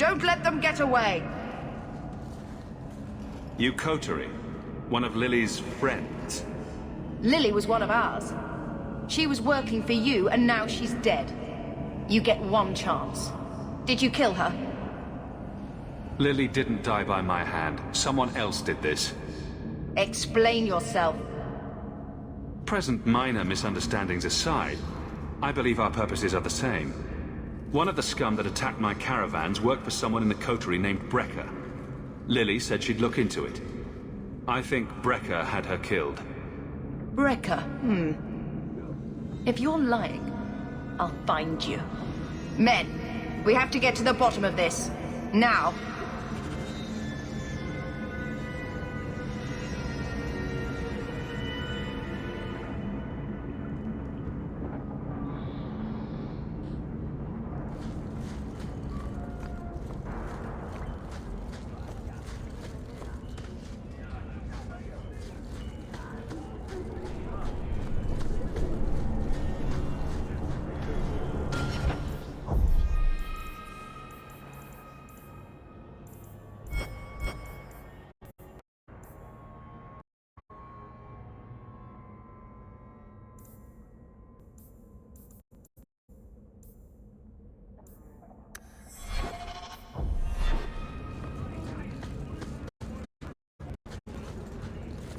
Don't let them get away! You Coterie, one of Lily's friends. Lily was one of ours. She was working for you, and now she's dead. You get one chance. Did you kill her? Lily didn't die by my hand. Someone else did this. Explain yourself. Present minor misunderstandings aside, I believe our purposes are the same. One of the scum that attacked my caravans worked for someone in the coterie named Brecker. Lily said she'd look into it. I think Brecker had her killed. Brecker? If you're lying, I'll find you. Men, we have to get to the bottom of this. Now.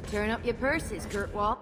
Turn up your purses, Kurtwall.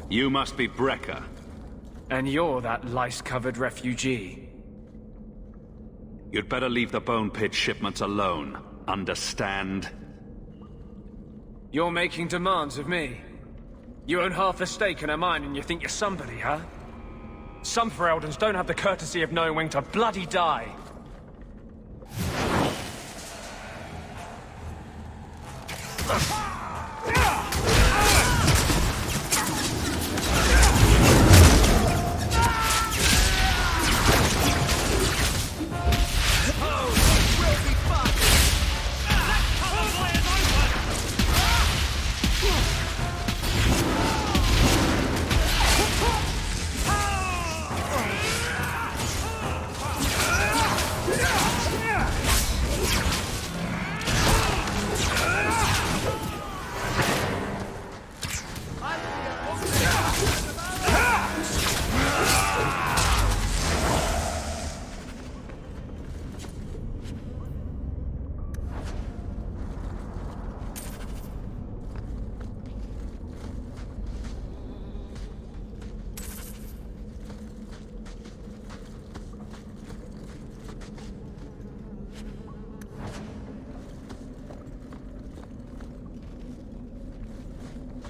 You must be Brecker. And you're that lice-covered refugee. You'd better leave the Bone Pit shipments alone. Understand? You're making demands of me. You own half a stake in a mine and you think you're somebody, huh? Some Fereldans don't have the courtesy of knowing when to bloody die.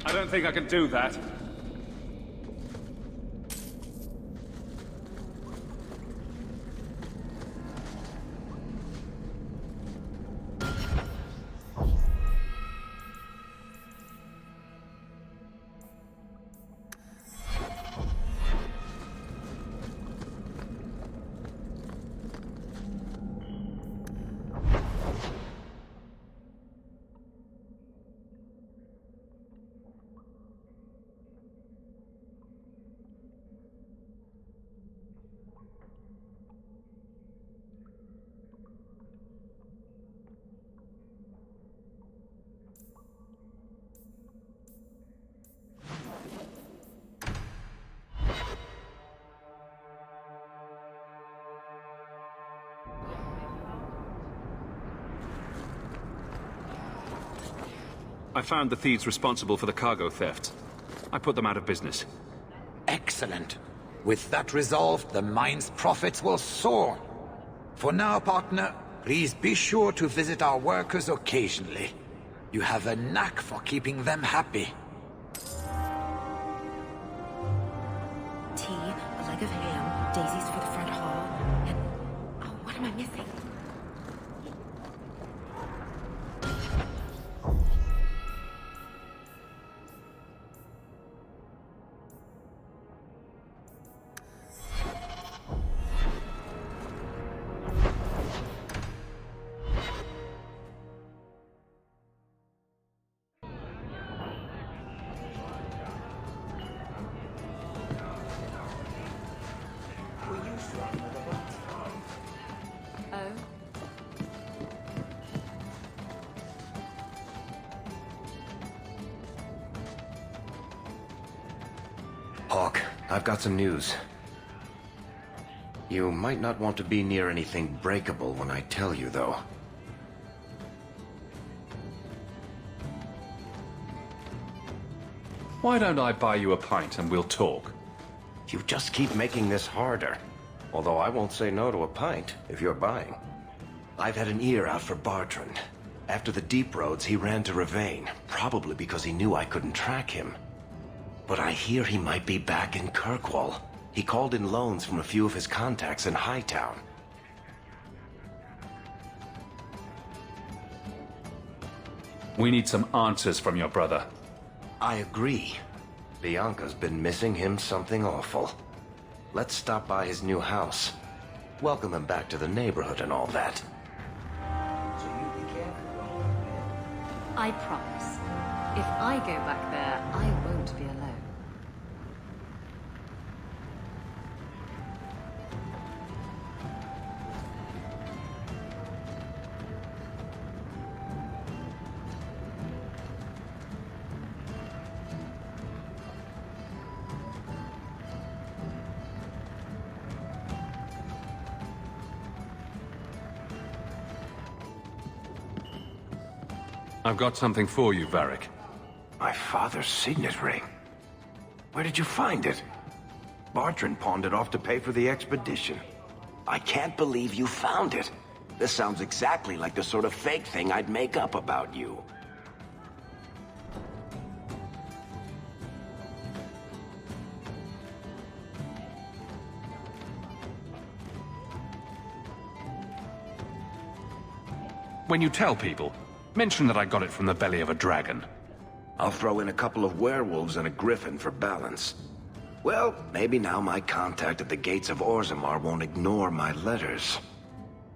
I don't think I can do that. I found the thieves responsible for the cargo theft. I put them out of business. Excellent. With that resolved, the mine's profits will soar. For now, partner, please be sure to visit our workers occasionally. You have a knack for keeping them happy. Tea, a leg of ham, daisies for the front hall, and... oh, what am I missing? Hawk, I've got some news. You might not want to be near anything breakable when I tell you, though. Why don't I buy you a pint and we'll talk? You just keep making this harder. Although I won't say no to a pint, if you're buying. I've had an ear out for Bartrand. After the Deep Roads, he ran to Ravane, probably because he knew I couldn't track him. But I hear he might be back in Kirkwall. He called in loans from a few of his contacts in Hightown. We need some answers from your brother. I agree. Bianca's been missing him something awful. Let's stop by his new house. Welcome him back to the neighborhood and all that. I promise. If I go back there, I won't be alone. I've got something for you, Varric. My father's signet ring. Where did you find it? Bartrand pawned it off to pay for the expedition. I can't believe you found it. This sounds exactly like the sort of fake thing I'd make up about you. When you tell people, mention that I got it from the belly of a dragon. I'll throw in a couple of werewolves and a griffin for balance. Well, maybe now my contact at the gates of Orzammar won't ignore my letters.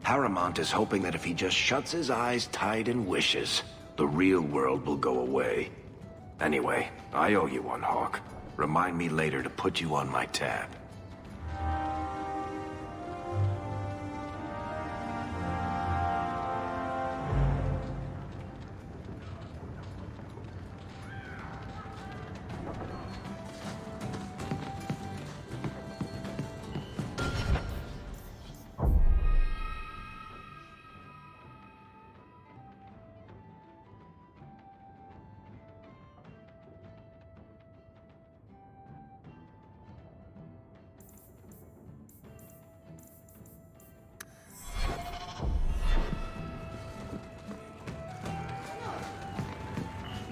Paramount is hoping that if he just shuts his eyes tight and wishes, the real world will go away. Anyway, I owe you one, Hawk. Remind me later to put you on my tab.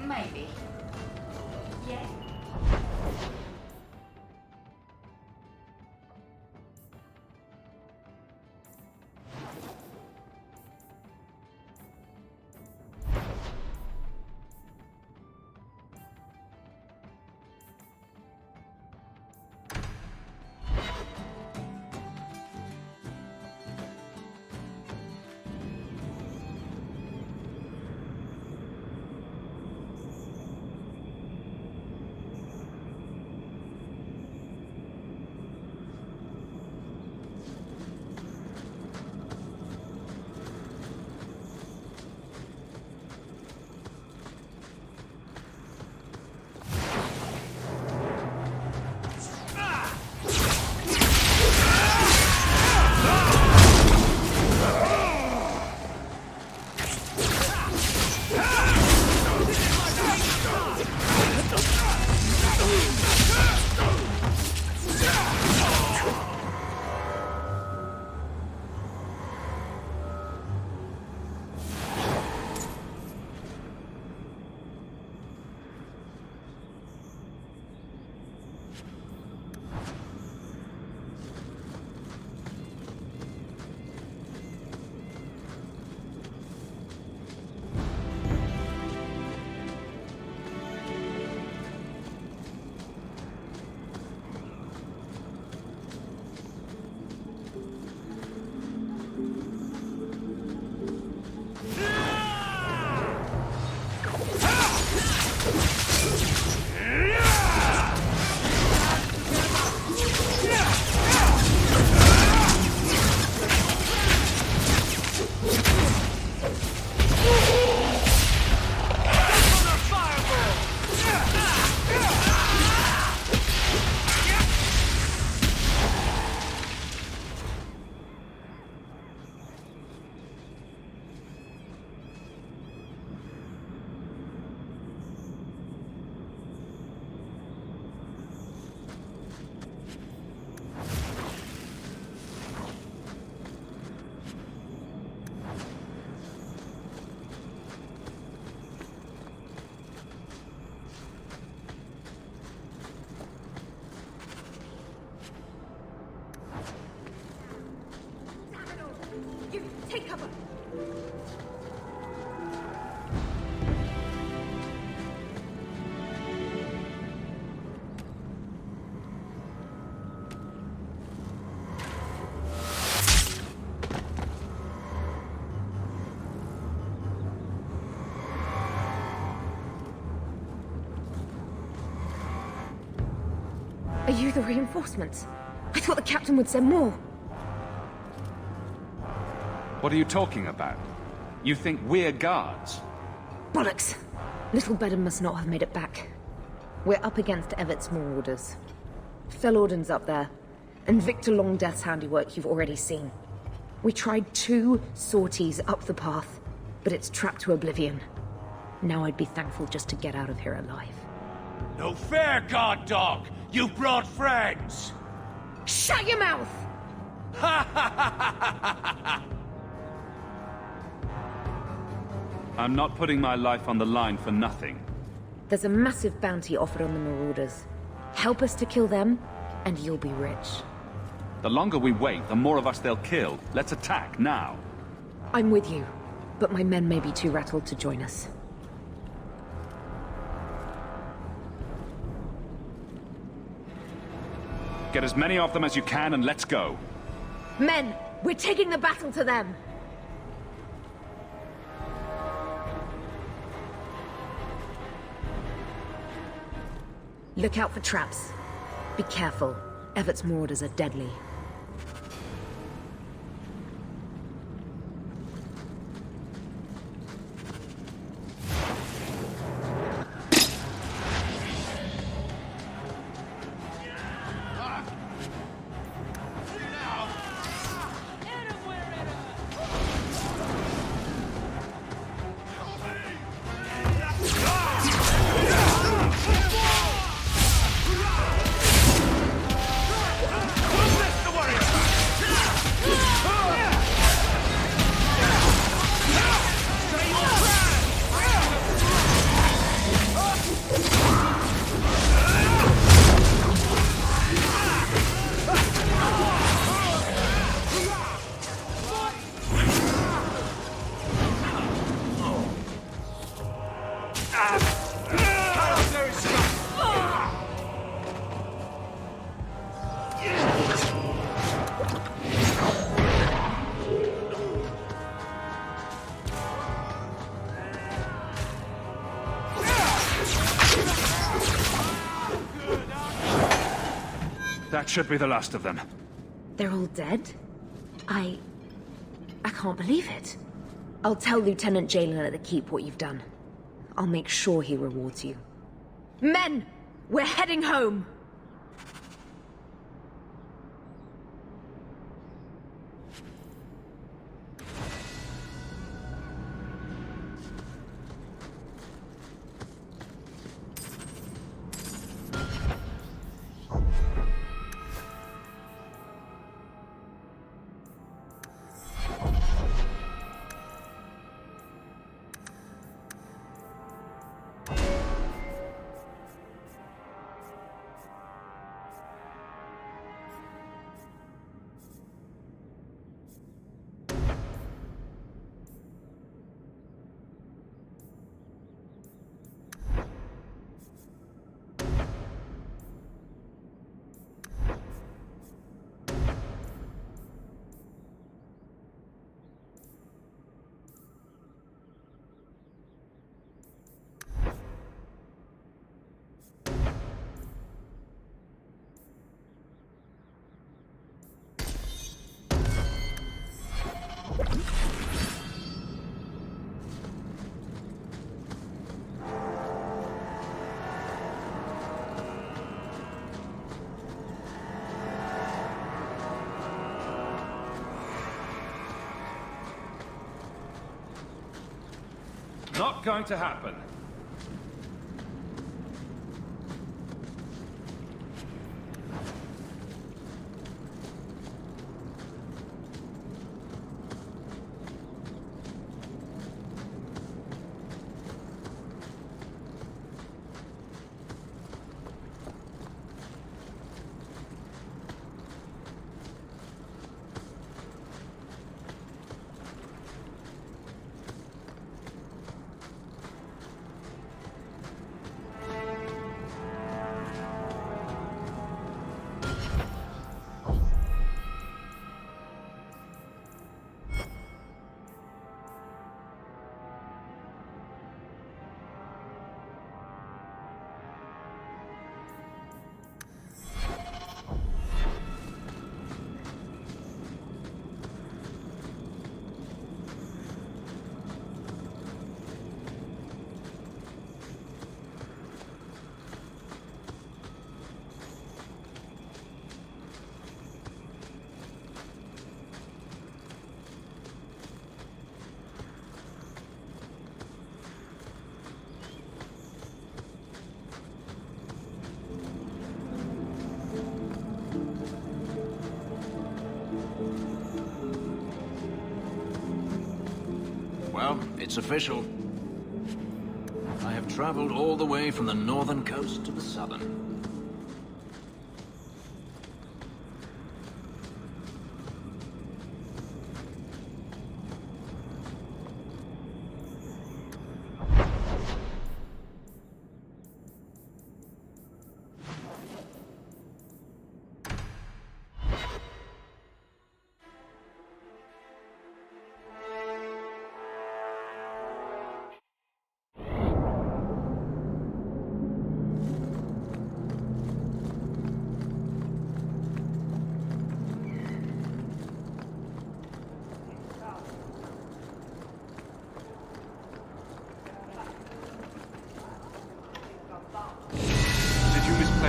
Maybe. Yeah. You take cover. Are you the reinforcements? I thought the captain would send more. What are you talking about? You think we're guards? Bollocks! Little Bedham must not have made it back. We're up against Everett's marauders. Fellorden's up there, and Victor Longdeath's handiwork you've already seen. We tried 2 sorties up the path, but it's trapped to oblivion. Now I'd be thankful just to get out of here alive. No fair, guard dog! You brought friends! Shut your mouth! I'm not putting my life on the line for nothing. There's a massive bounty offered on the marauders. Help us to kill them, and you'll be rich. The longer we wait, the more of us they'll kill. Let's attack now. I'm with you. but my men may be too rattled to join us. Get as many of them as you can and let's go. Men, we're taking the battle to them! Look out for traps. Be careful. Everett's marauders are deadly. That should be the last of them. They're all dead? I can't believe it. I'll tell Lieutenant Jalen at the Keep what you've done. I'll make sure he rewards you. Men! We're heading home! Not going to happen. Well, it's official. I have traveled all the way from the northern coast to the southern.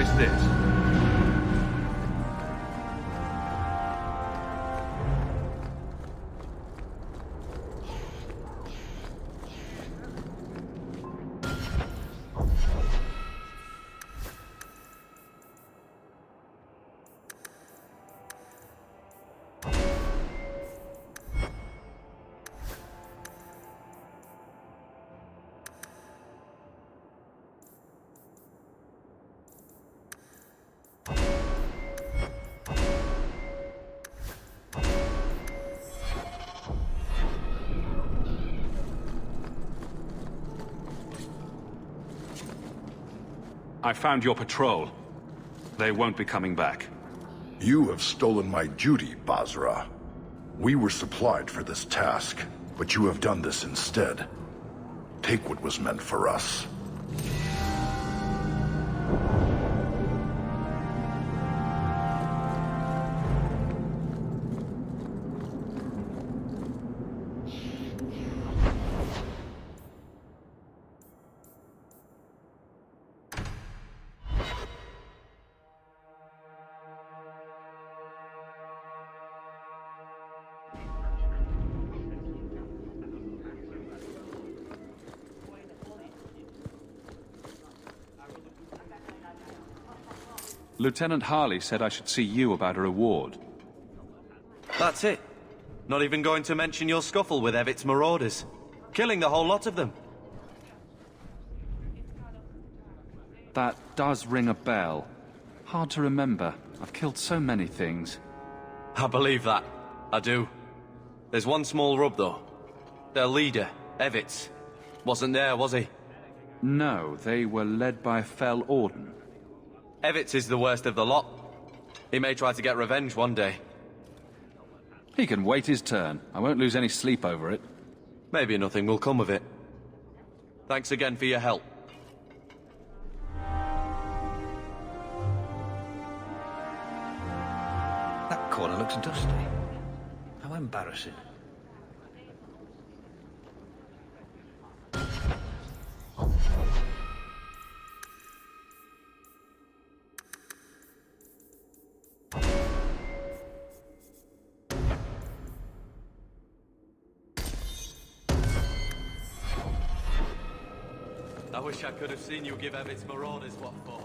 is this? I found your patrol. They won't be coming back. You have stolen my duty, Basra. We were supplied for this task, but you have done this instead. Take what was meant for us. Lieutenant Harley said I should see you about a reward. That's it. Not even going to mention your scuffle with Evit's marauders. Killing the whole lot of them. That does ring a bell. Hard to remember. I've killed so many things. I believe that. I do. There's one small rub, though. Their leader, Evitz, wasn't there, was he? No, they were led by Fell Orden. Evitz is the worst of the lot. He may try to get revenge one day. He can wait his turn. I won't lose any sleep over it. Maybe nothing will come of it. Thanks again for your help. That corner looks dusty. How embarrassing. I wish I could have seen you give Evit's marauders what for.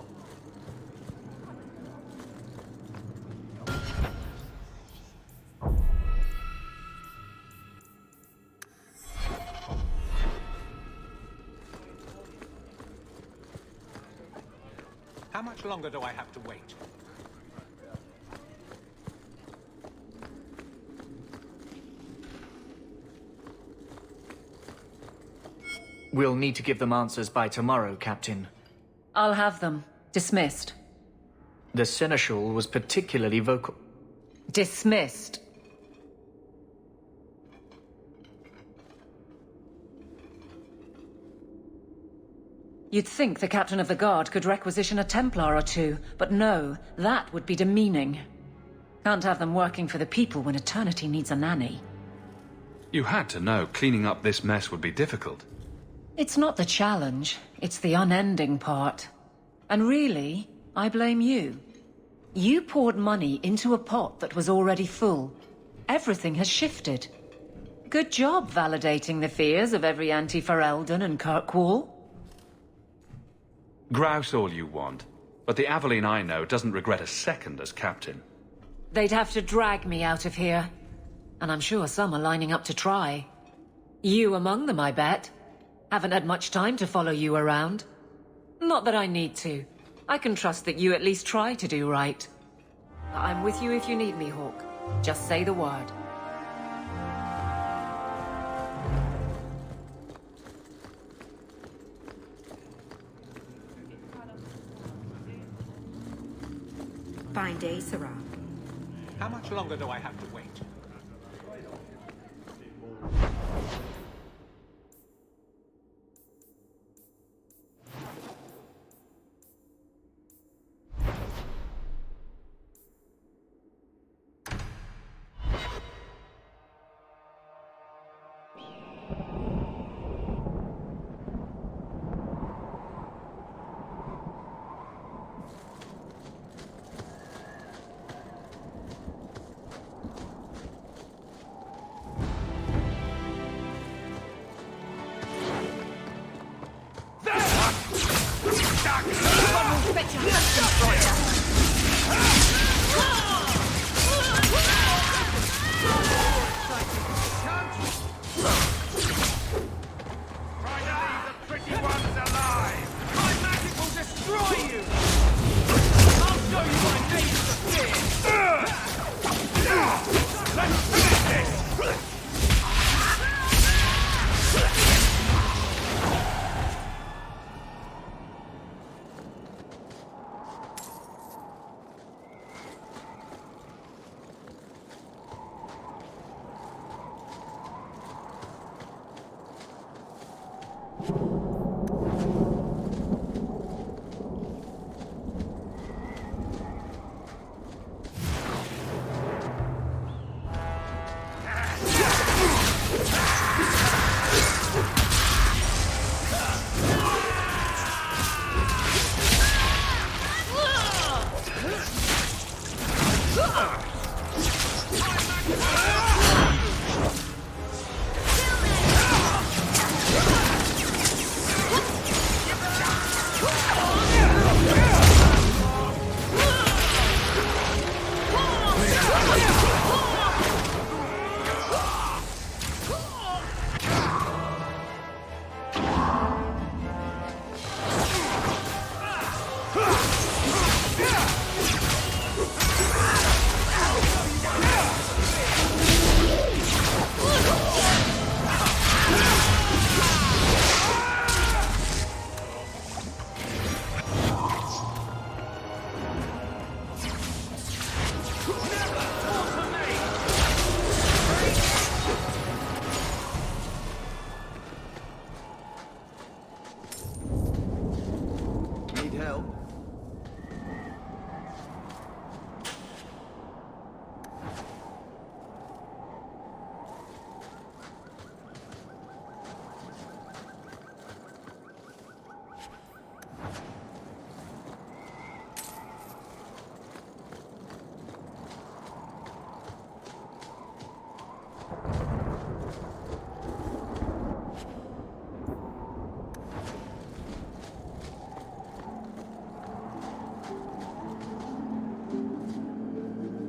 How much longer do I have to wait? We'll need to give them answers by tomorrow, Captain. I'll have them. Dismissed. The Seneschal was particularly vocal. Dismissed. You'd think the Captain of the Guard could requisition a Templar or two, but no, that would be demeaning. Can't have them working for the people when eternity needs a nanny. You had to know cleaning up this mess would be difficult. It's not the challenge, it's the unending part. And really, I blame you. You poured money into a pot that was already full. Everything has shifted. Good job validating the fears of every anti-Ferelden and Kirkwall. Grouse all you want, but the Aveline I know doesn't regret a second as captain. They'd have to drag me out of here. And I'm sure some are lining up to try. You among them, I bet. Haven't had much time to follow you around. Not that I need to. I can trust that you at least try to do right. I'm with you if you need me, Hawk. Just say the word. Fine day, Sarah. How much longer do I have to wait?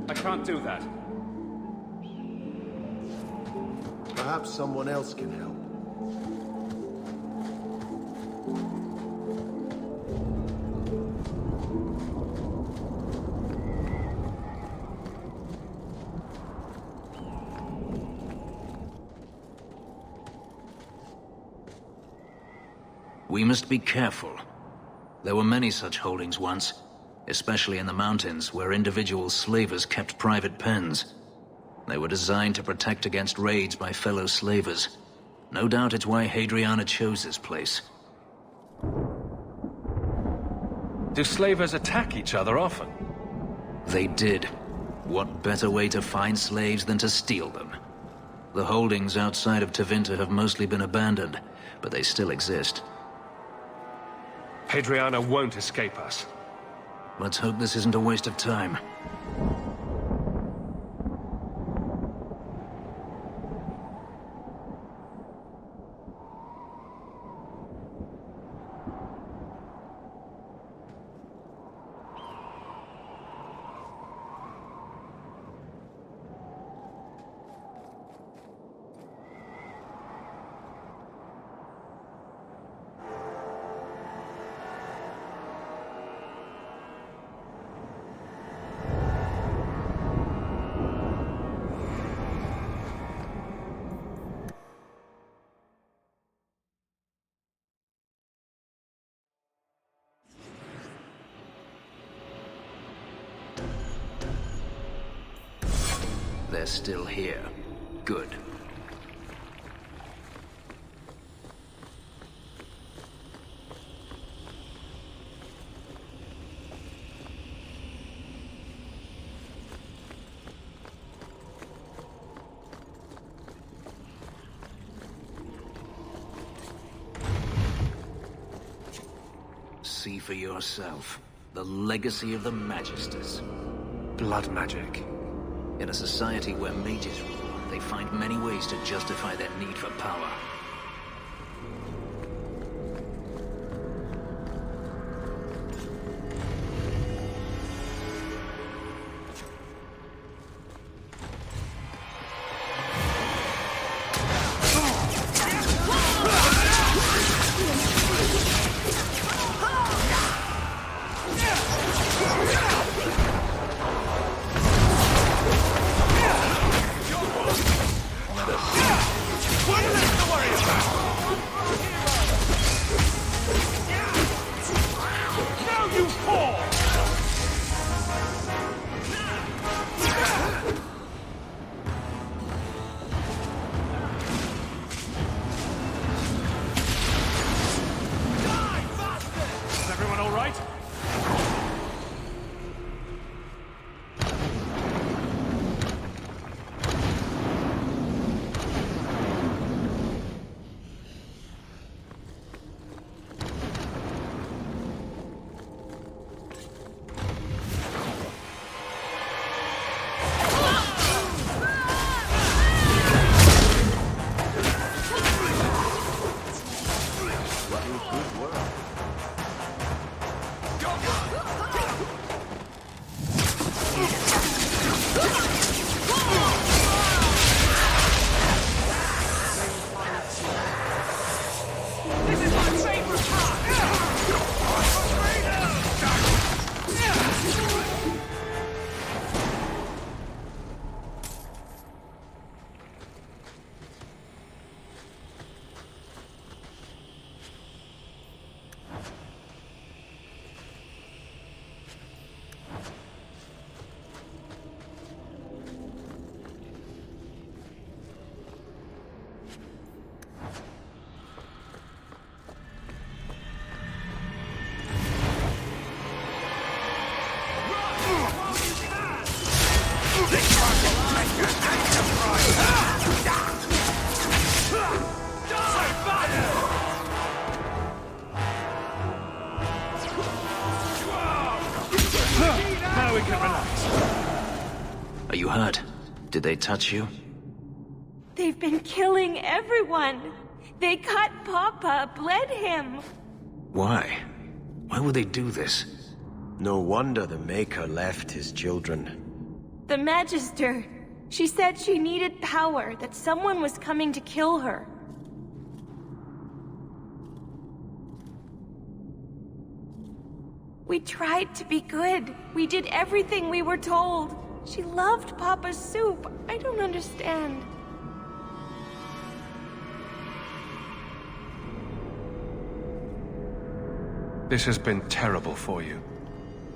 I can't do that. Perhaps someone else can help. We must be careful. There were many such holdings once, especially in the mountains where individual slavers kept private pens. They were designed to protect against raids by fellow slavers. No doubt it's why Hadriana chose this place. Do slavers attack each other often? They did. What better way to find slaves than to steal them? The holdings outside of Tevinter have mostly been abandoned, but they still exist. Hadriana won't escape us. Let's hope this isn't a waste of time. They're still here. Good. See for yourself. The legacy of the Magisters. Blood magic. In a society where mages rule, they find many ways to justify their need for power. Are you hurt? Did they touch you? They've been killing everyone. They cut Papa, bled him. Why? Why would they do this? No wonder the Maker left his children. The Magister. She said she needed power, that someone was coming to kill her. We tried to be good. We did everything we were told. She loved Papa's soup. I don't understand. This has been terrible for you.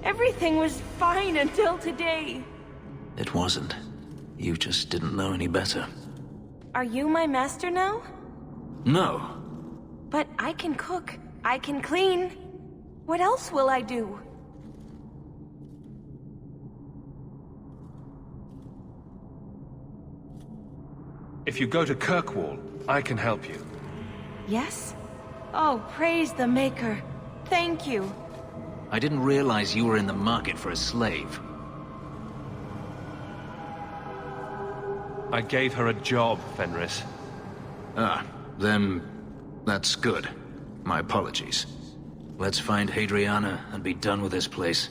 Everything was fine until today. It wasn't. You just didn't know any better. Are you my master now? No. But I can cook. I can clean. What else will I do? If you go to Kirkwall, I can help you. Yes? Oh, praise the Maker. Thank you. I didn't realize you were in the market for a slave. I gave her a job, Fenris. Ah, then that's good. My apologies. Let's find Hadriana and be done with this place.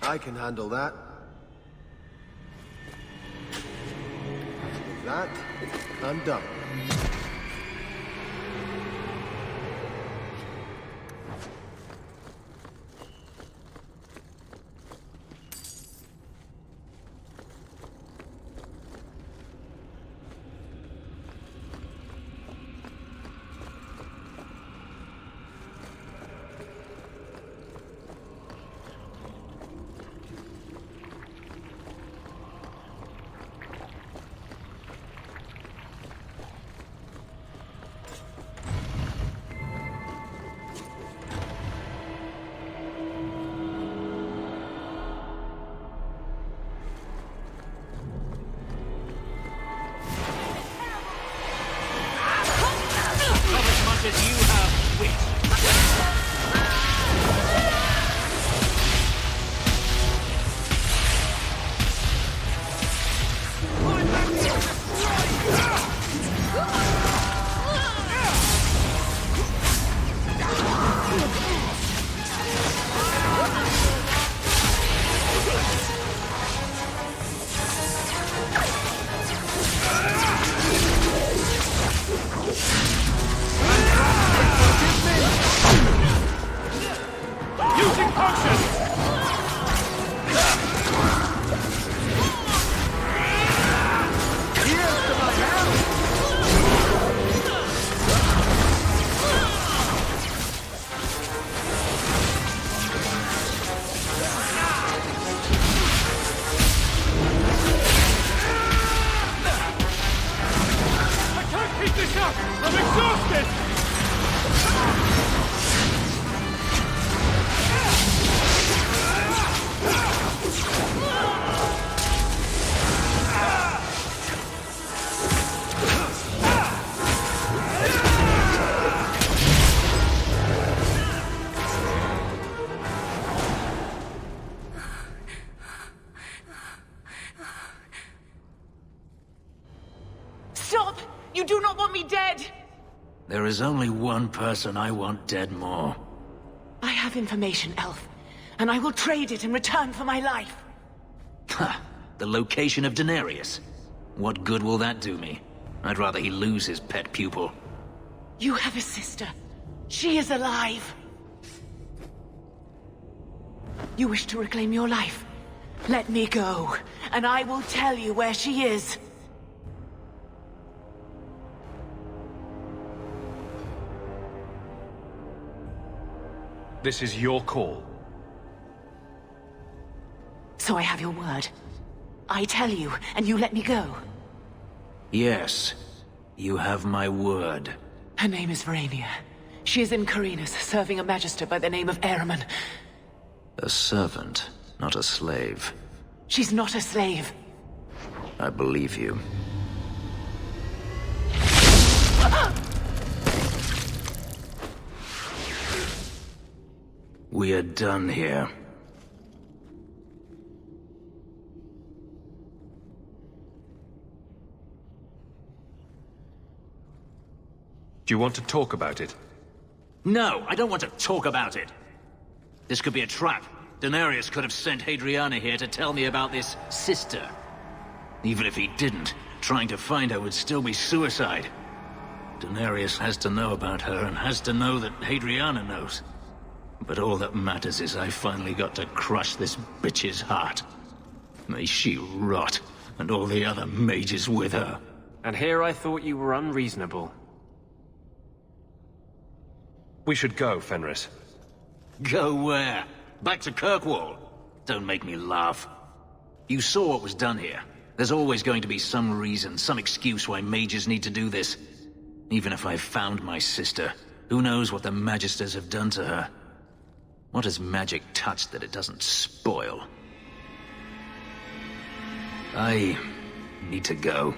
I can handle that. With that, I'm done. Stop! You do not want me dead! There is only one person I want dead more. I have information, Elf, and I will trade it in return for my life. Ha! The location of Denarius. What good will that do me? I'd rather he lose his pet pupil. You have a sister. She is alive. You wish to reclaim your life? Let me go, and I will tell you where she is. This is your call. So I have your word. I tell you, and you let me go. Yes, you have my word. Her name is Verania. She is in Carinus, serving a magister by the name of Ehrman. A servant, not a slave. She's not a slave. I believe you. We are done here. Do you want to talk about it? No, I don't want to talk about it. This could be a trap. Denarius could have sent Hadriana here to tell me about this sister. Even if he didn't, trying to find her would still be suicide. Denarius has to know about her and has to know that Hadriana knows. But all that matters is I finally got to crush this bitch's heart. May she rot, and all the other mages with her. And here I thought you were unreasonable. We should go, Fenris. Go where? Back to Kirkwall? Don't make me laugh. You saw what was done here. There's always going to be some reason, some excuse why mages need to do this. Even if I found my sister, who knows what the Magisters have done to her? What has magic touched that it doesn't spoil? I need to go.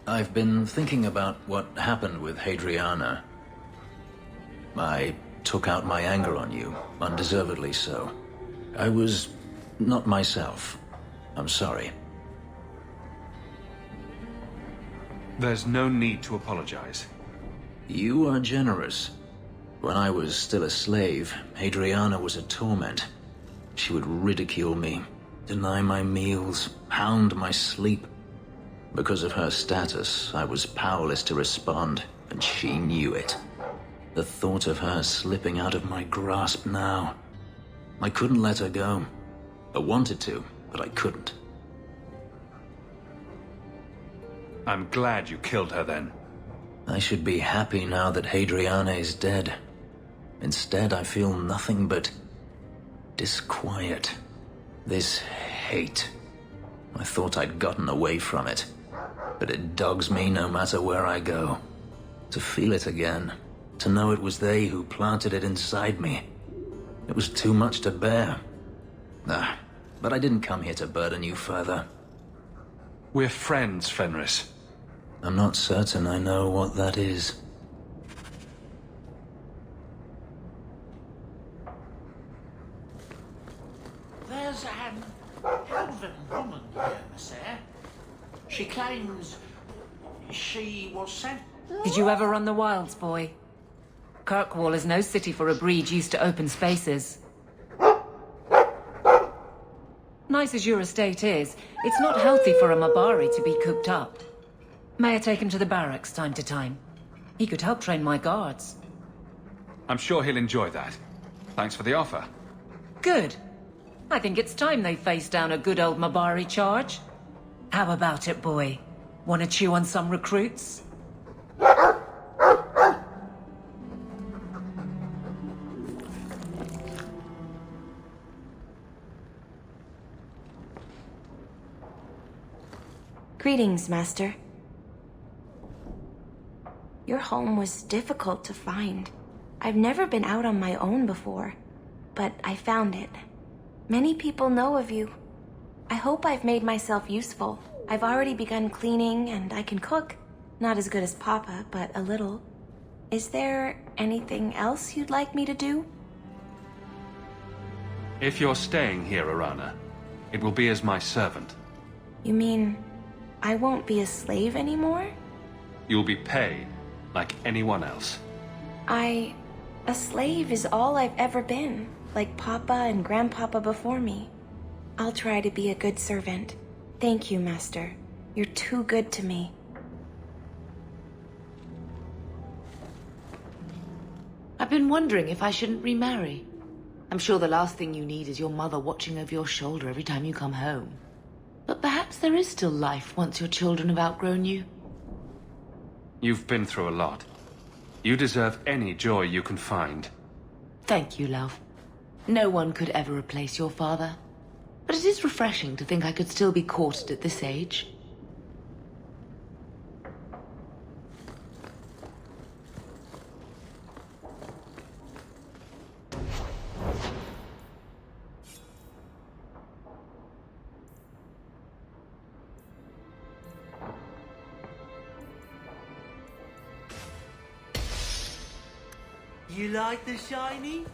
I've been thinking about what happened with Hadriana. I took out my anger on you, undeservedly so. I was not myself. I'm sorry. There's no need to apologize. You are generous. When I was still a slave, Hadriana was a torment. She would ridicule me, deny my meals, hound my sleep. Because of her status, I was powerless to respond, and she knew it. The thought of her slipping out of my grasp now. I couldn't let her go. I wanted to, but I couldn't. I'm glad you killed her then. I should be happy now that Hadriana is dead. Instead, I feel nothing but disquiet. This hate. I thought I'd gotten away from it. But it dogs me no matter where I go. To feel it again. To know it was they who planted it inside me. It was too much to bear. But I didn't come here to burden you further. We're friends, Fenris. I'm not certain I know what that is. There's an elven woman here, Monsieur. She claims she was sent... Did you ever run the wilds, boy? Kirkwall is no city for a breed used to open spaces. Nice as your estate is, it's not healthy for a Mabari to be cooped up. May I take him to the barracks time to time? He could help train my guards. I'm sure he'll enjoy that. Thanks for the offer. Good. I think it's time they face down a good old Mabari charge. How about it, boy? Want to chew on some recruits? Greetings, Master. Your home was difficult to find. I've never been out on my own before, but I found it. Many people know of you. I hope I've made myself useful. I've already begun cleaning, and I can cook. Not as good as Papa, but a little. Is there anything else you'd like me to do? If you're staying here, Arana, it will be as my servant. You mean I won't be a slave anymore? You'll be paid like anyone else. A slave is all I've ever been, like Papa and Grandpapa before me. I'll try to be a good servant. Thank you, Master. You're too good to me. I've been wondering if I shouldn't remarry. I'm sure the last thing you need is your mother watching over your shoulder every time you come home. But perhaps there is still life once your children have outgrown you. You've been through a lot. You deserve any joy you can find. Thank you, love. No one could ever replace your father. But it is refreshing to think I could still be courted at this age. You like the shiny?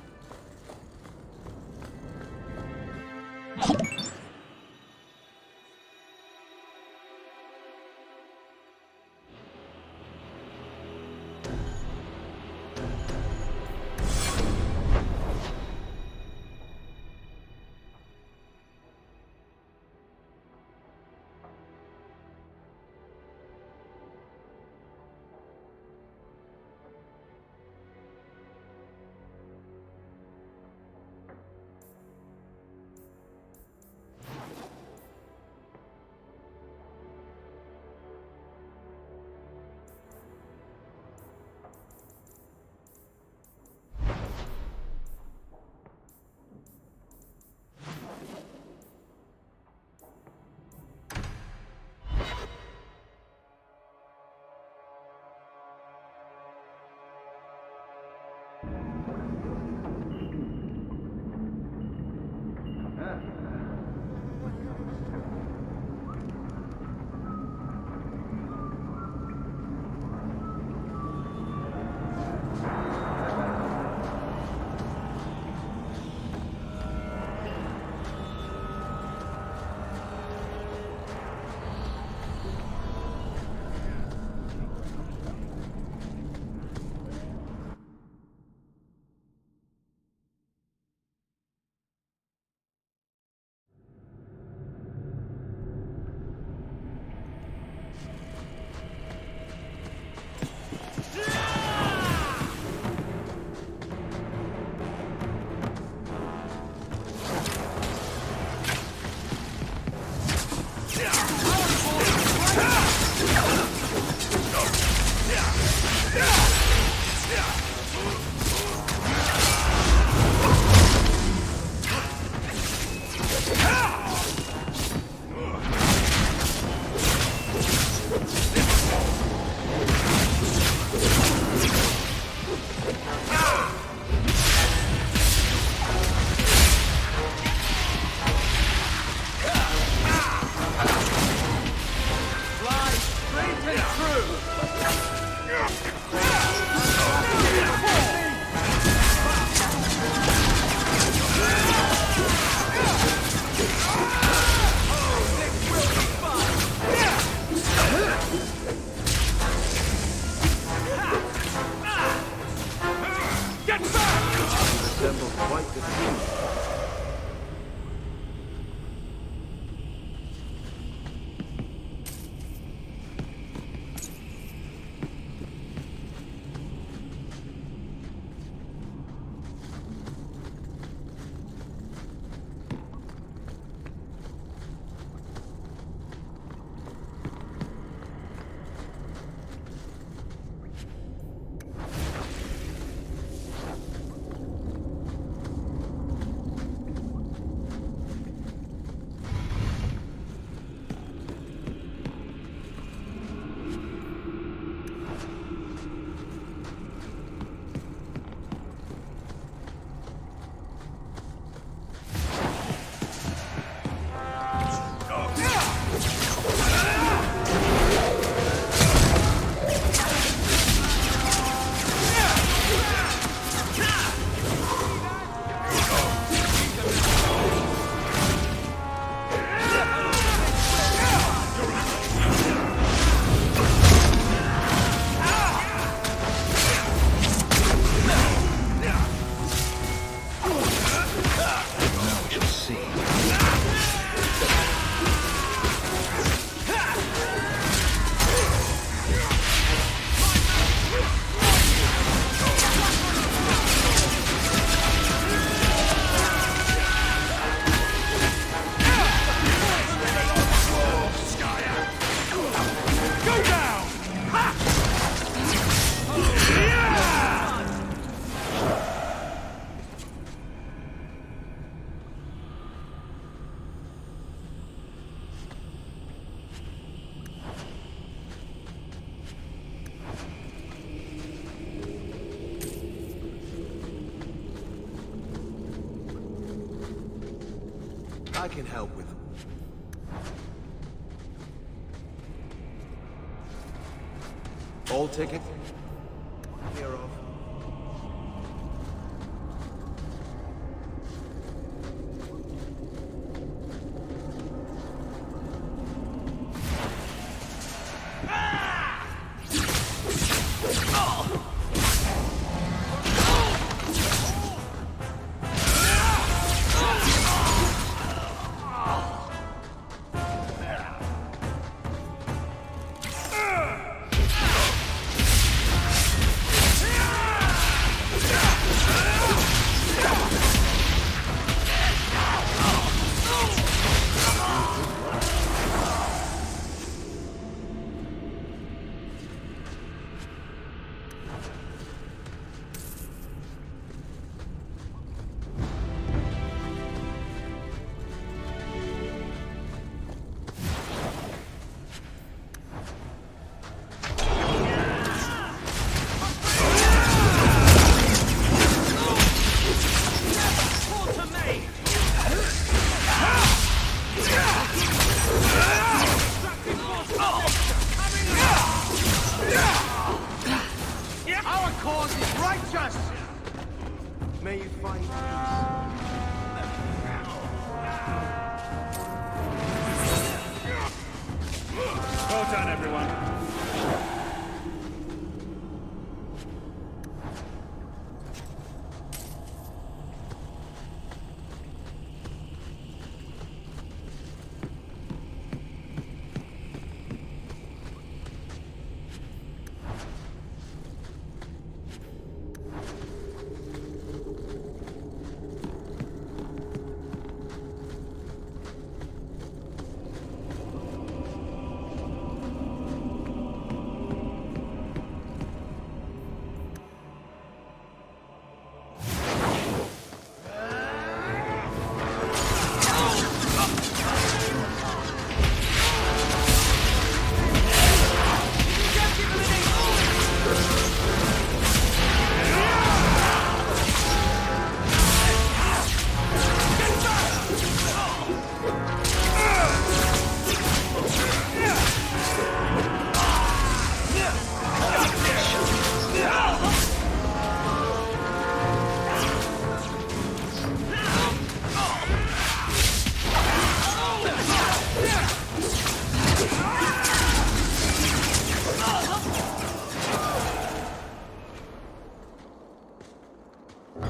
I can help with them. All tickets? Clear off. Our cause is righteous! May you find peace. Well done, everyone.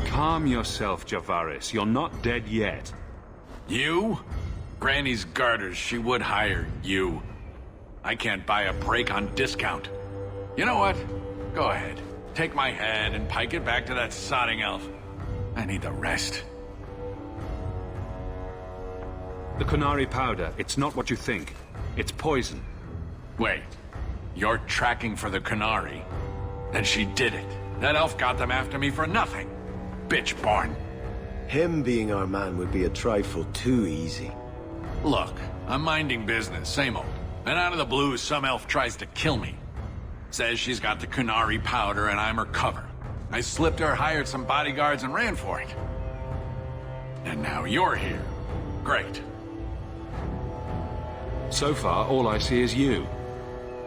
Calm yourself, Javaris. You're not dead yet. You? Granny's garters, she would hire you. I can't buy a break on discount. You know what? Go ahead. Take my head and pike it back to that sodding elf. I need the rest. The Kunari powder, it's not what you think. It's poison. Wait. You're tracking for the Kunari? Then she did it. That elf got them after me for nothing. Bitch born. Him being our man would be a trifle too easy. Look, I'm minding business, same old. And out of the blue, some elf tries to kill me. Says she's got the Kunari powder and I'm her cover. I slipped her, hired some bodyguards, and ran for it. And now you're here. Great. So far, all I see is you.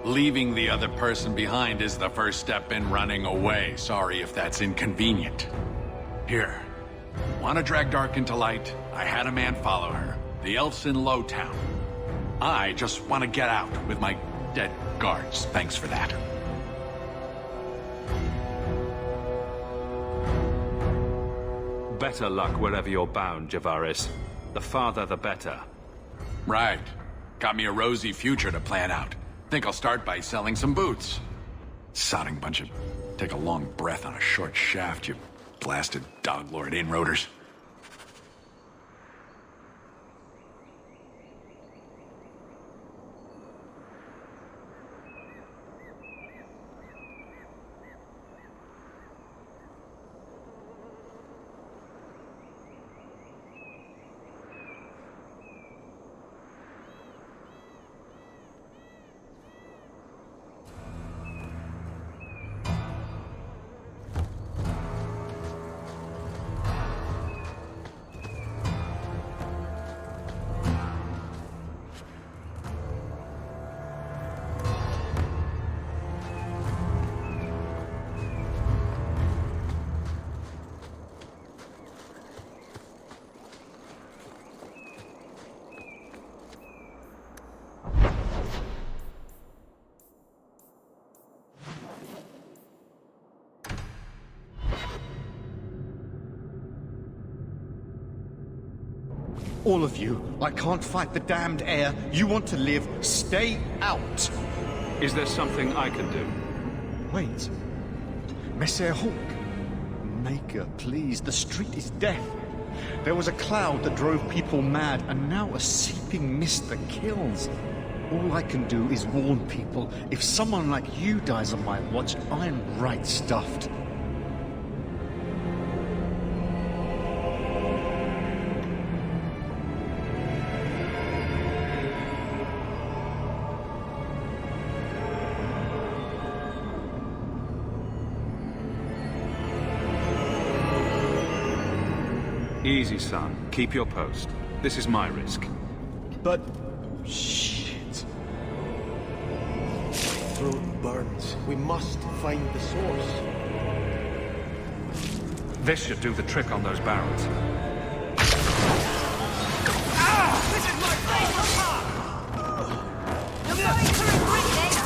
Leaving the other person behind is the first step in running away. Sorry if that's inconvenient. Here. Want to drag Dark into light? I had a man follow her. The elf's in Lowtown. I just want to get out with my dead guards. Thanks for that. Better luck wherever you're bound, Javaris. The farther, the better. Right. Got me a rosy future to plan out. Think I'll start by selling some boots. Sodding bunch of... Take a long breath on a short shaft, you blasted dog-lord inroaders. All of you. I can't fight the damned air. You want to live. Stay out. Is there something I can do? Wait. Messer Hawk. Maker, please. The street is death. There was a cloud that drove people mad, and now a seeping mist that kills. All I can do is warn people. If someone like you dies on my watch, I'm right stuffed. Easy, son. Keep your post. This is my risk. But... shit. My throat burns. We must find the source. This should do the trick on those barrels. This is my favorite part! You're going to regret it!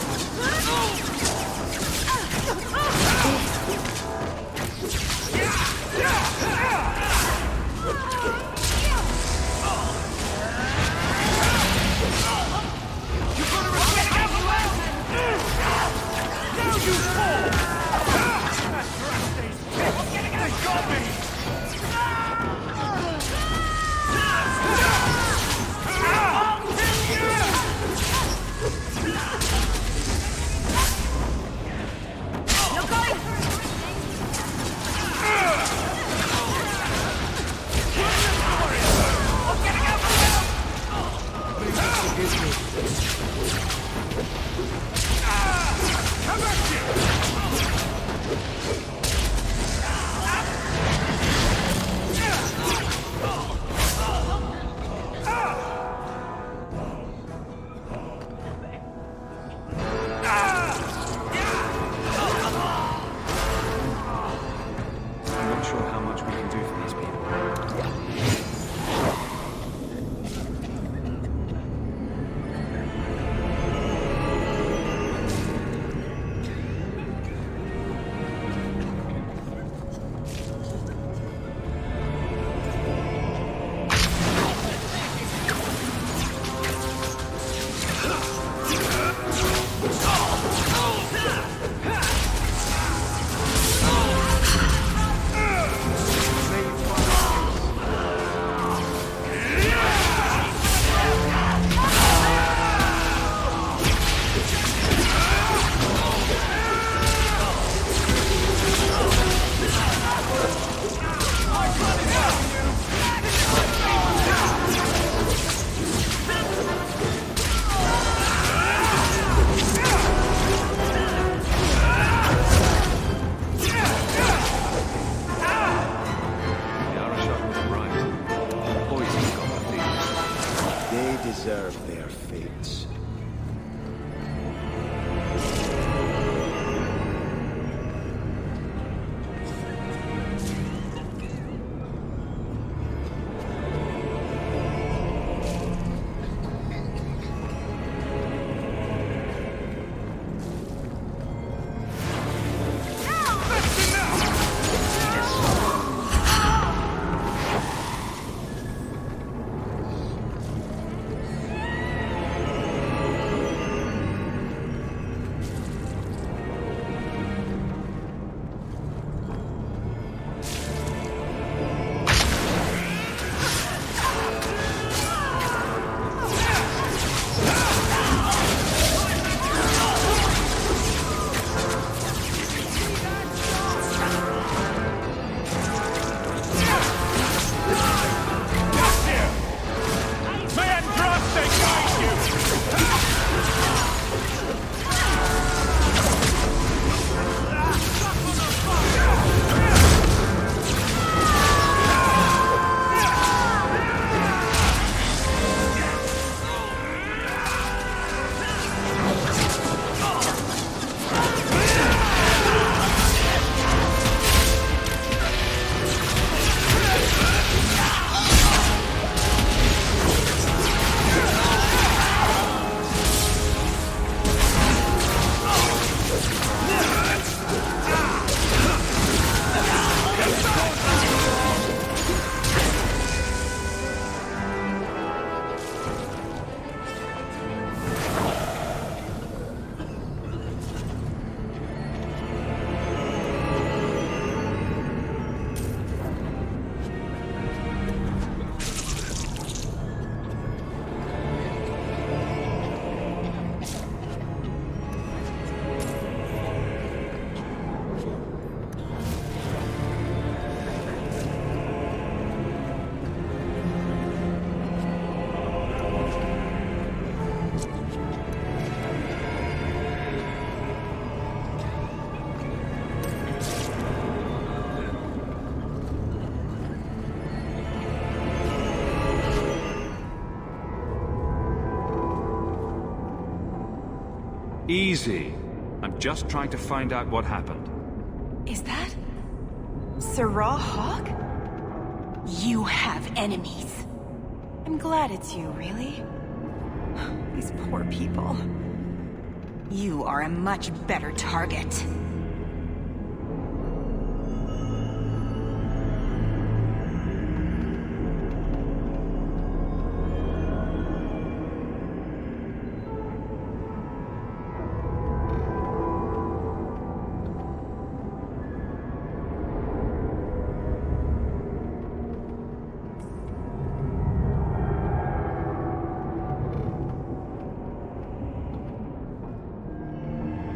Deserve their fates. Easy. I'm just trying to find out what happened. Is that... Sirrah Hawk? You have enemies. I'm glad it's you, really. These poor people. You are a much better target.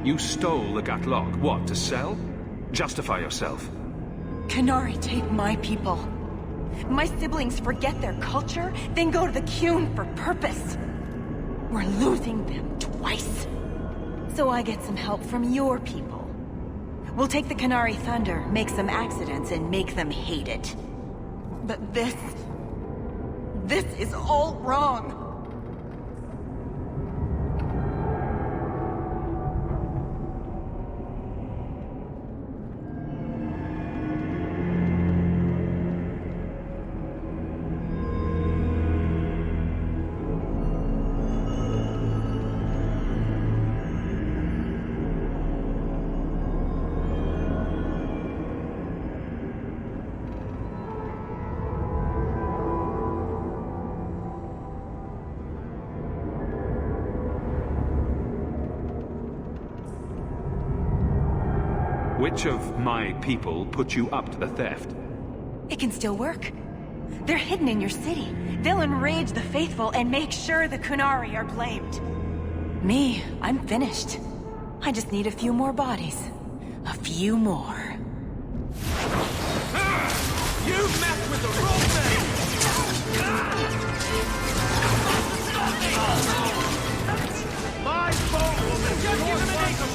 You stole the Gatlok. What, to sell? Justify yourself. Canary take my people. My siblings forget their culture, then go to the Qun for purpose. We're losing them twice. So I get some help from your people. We'll take the Canary Thunder, make some accidents, and make them hate it. But this is all wrong. Which of my people put you up to the theft? It can still work. They're hidden in your city. They'll enrage the faithful and make sure the Kunari are blamed. Me, I'm finished. I just need a few more bodies. A few more. You messed with the wrong thing! My fault, woman! Just give him an ace or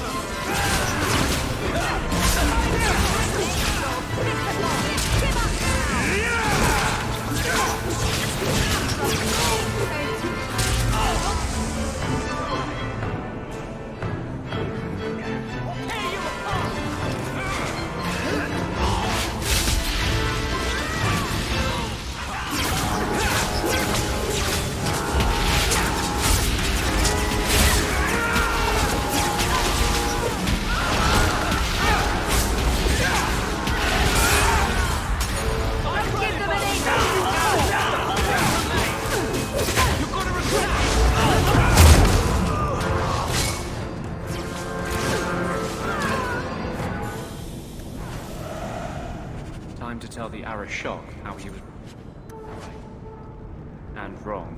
Time to tell the Arashok how he was... and wrong.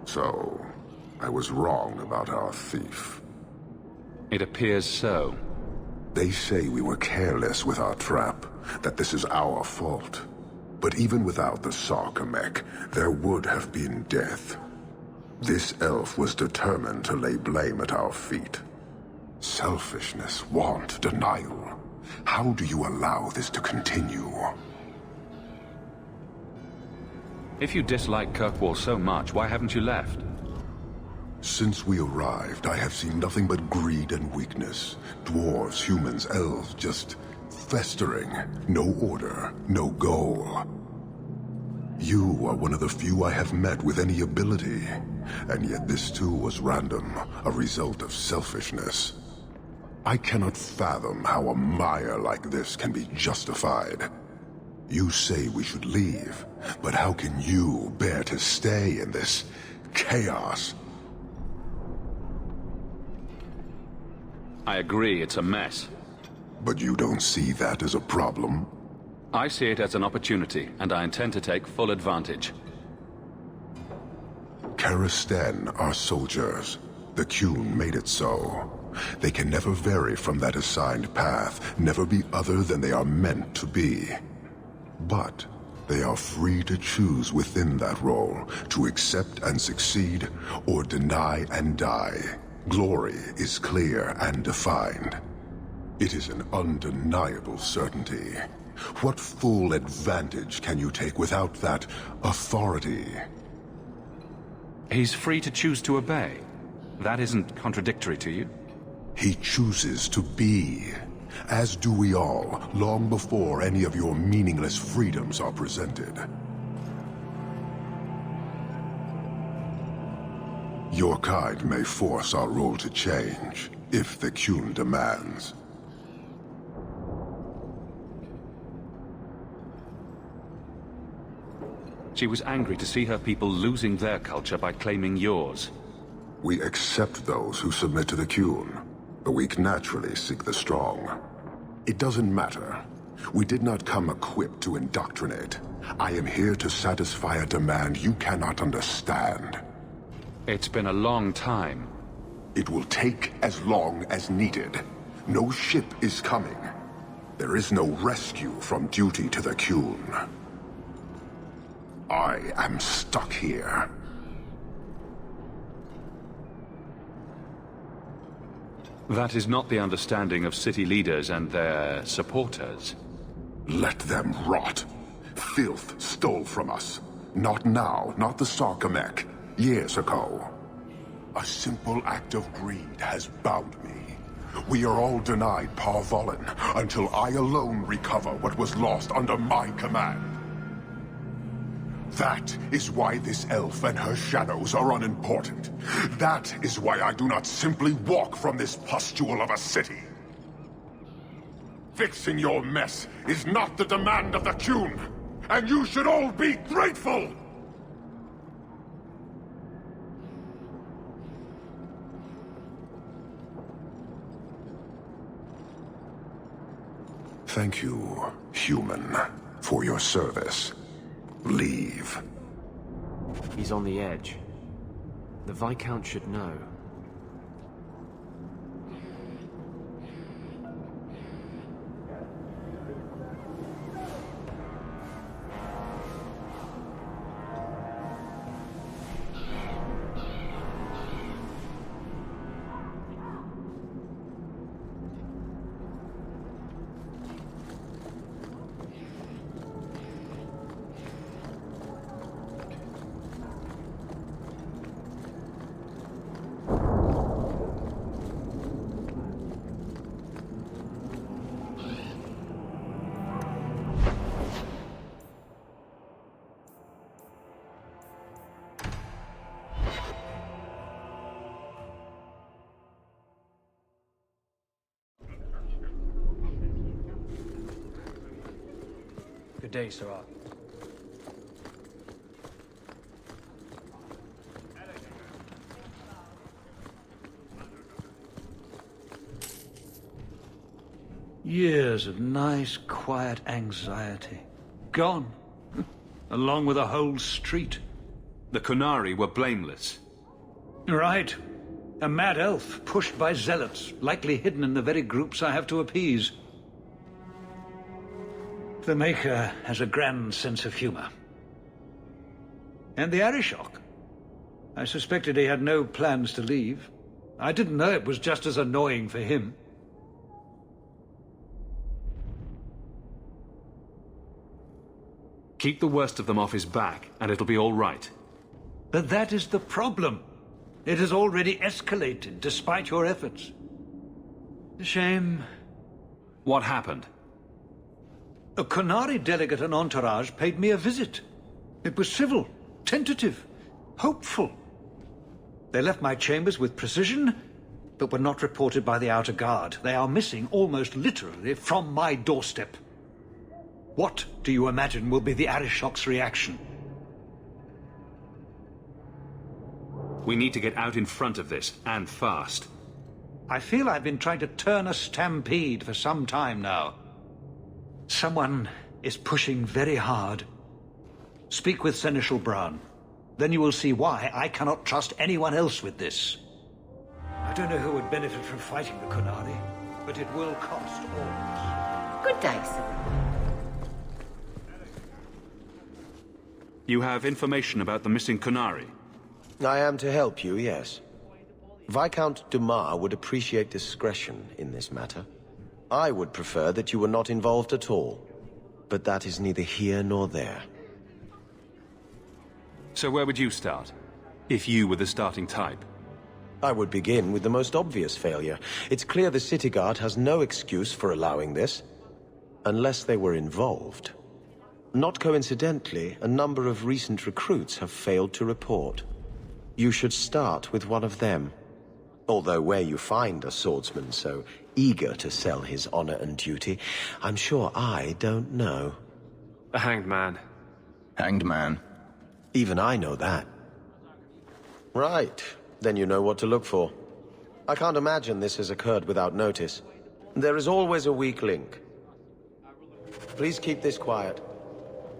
So, I was wrong about our thief. It appears so. They say we were careless with our trap, that this is our fault. But even without the Sarkamek, there would have been death. This elf was determined to lay blame at our feet. Selfishness, want, denial. How do you allow this to continue? If you dislike Kirkwall so much, why haven't you left? Since we arrived, I have seen nothing but greed and weakness. Dwarves, humans, elves, just festering, no order, no goal. You are one of the few I have met with any ability, and yet this too was random, a result of selfishness. I cannot fathom how a mire like this can be justified. You say we should leave, but how can you bear to stay in this chaos? I agree, it's a mess. But you don't see that as a problem? I see it as an opportunity, and I intend to take full advantage. Karastan are soldiers. The Qun made it so. They can never vary from that assigned path, never be other than they are meant to be. But they are free to choose within that role, to accept and succeed, or deny and die. Glory is clear and defined. It is an undeniable certainty. What full advantage can you take without that authority? He's free to choose to obey. That isn't contradictory to you? He chooses to be, as do we all, long before any of your meaningless freedoms are presented. Your kind may force our role to change, if the Qun demands. She was angry to see her people losing their culture by claiming yours. We accept those who submit to the Qun. The weak naturally seek the strong. It doesn't matter. We did not come equipped to indoctrinate. I am here to satisfy a demand you cannot understand. It's been a long time. It will take as long as needed. No ship is coming. There is no rescue from duty to the Qun. I am stuck here. That is not the understanding of city leaders and their supporters. Let them rot. Filth stole from us. Not now, not the Sarkamek. Years ago. A simple act of greed has bound me. We are all denied Parvolin until I alone recover what was lost under my command. That is why this elf and her shadows are unimportant. That is why I do not simply walk from this pustule of a city. Fixing your mess is not the demand of the Qun, and you should all be grateful! Thank you, human, for your service. Leave. He's on the edge. The Viscount should know. Good day, Sirrah. Years of nice, quiet anxiety. Gone. Along with a whole street. The Qunari were blameless. Right. A mad elf, pushed by zealots, likely hidden in the very groups I have to appease. The Maker has a grand sense of humor. And the Arishok. I suspected he had no plans to leave. I didn't know it was just as annoying for him. Keep the worst of them off his back, and it'll be all right. But that is the problem. It has already escalated, despite your efforts. A shame. What happened? A Qunari delegate and entourage paid me a visit. It was civil, tentative, hopeful. They left my chambers with precision, but were not reported by the outer guard. They are missing almost literally from my doorstep. What do you imagine will be the Arishok's reaction? We need to get out in front of this, and fast. I feel I've been trying to turn a stampede for some time now. Someone is pushing very hard. Speak with Seneschal Brown. Then you will see why I cannot trust anyone else with this. I don't know who would benefit from fighting the Qunari, but it will cost all of us. Good day, sir. You have information about the missing Qunari? I am to help you, yes. Viscount Dumas would appreciate discretion in this matter. I would prefer that you were not involved at all, but that is neither here nor there. So where would you start, if you were the starting type? I would begin with the most obvious failure. It's clear the City Guard has no excuse for allowing this, unless they were involved. Not coincidentally, a number of recent recruits have failed to report. You should start with one of them. Although where you find a swordsman so eager to sell his honor and duty, I'm sure I don't know. A hanged man. Hanged man? Even I know that. Right. Then you know what to look for. I can't imagine this has occurred without notice. There is always a weak link. Please keep this quiet.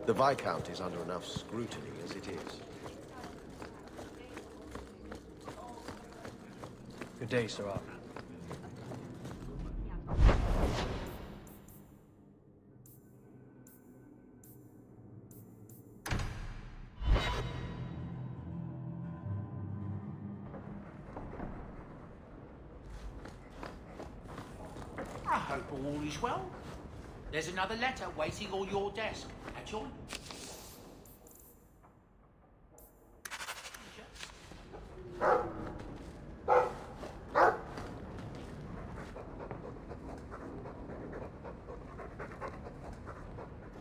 The Viscount is under enough scrutiny as it is. Good day, Sirrah. I hope all is well. There's another letter waiting on your desk. At your...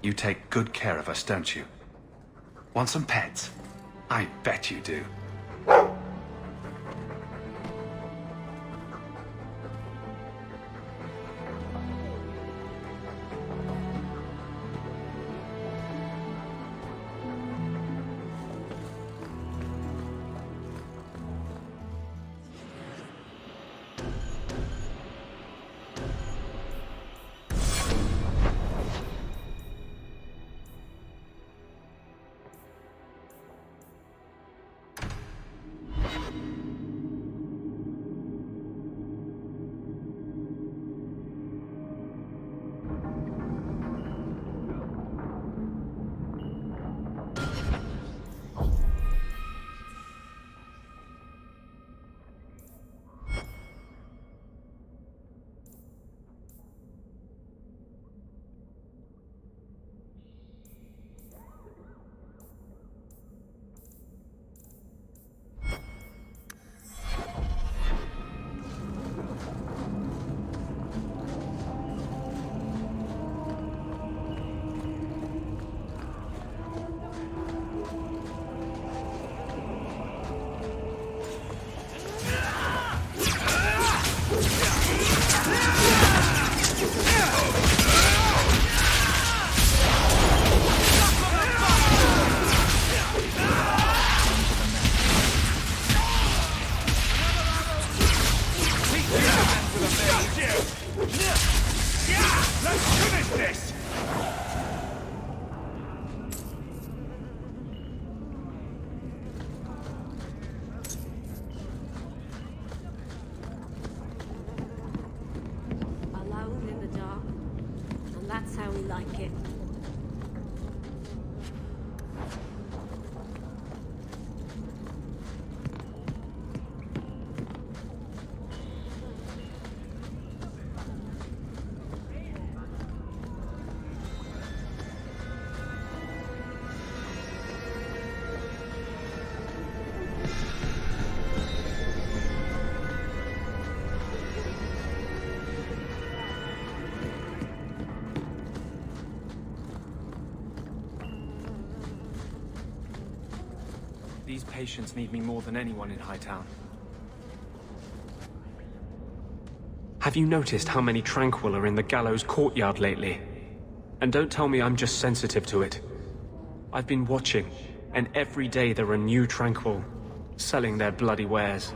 You take good care of us, don't you? Want some pets? I bet you do. like it. patients need me more than anyone in Hightown. Have you noticed how many Tranquil are in the gallows courtyard lately? And don't tell me I'm just sensitive to it. I've been watching, and every day there are new Tranquil, selling their bloody wares.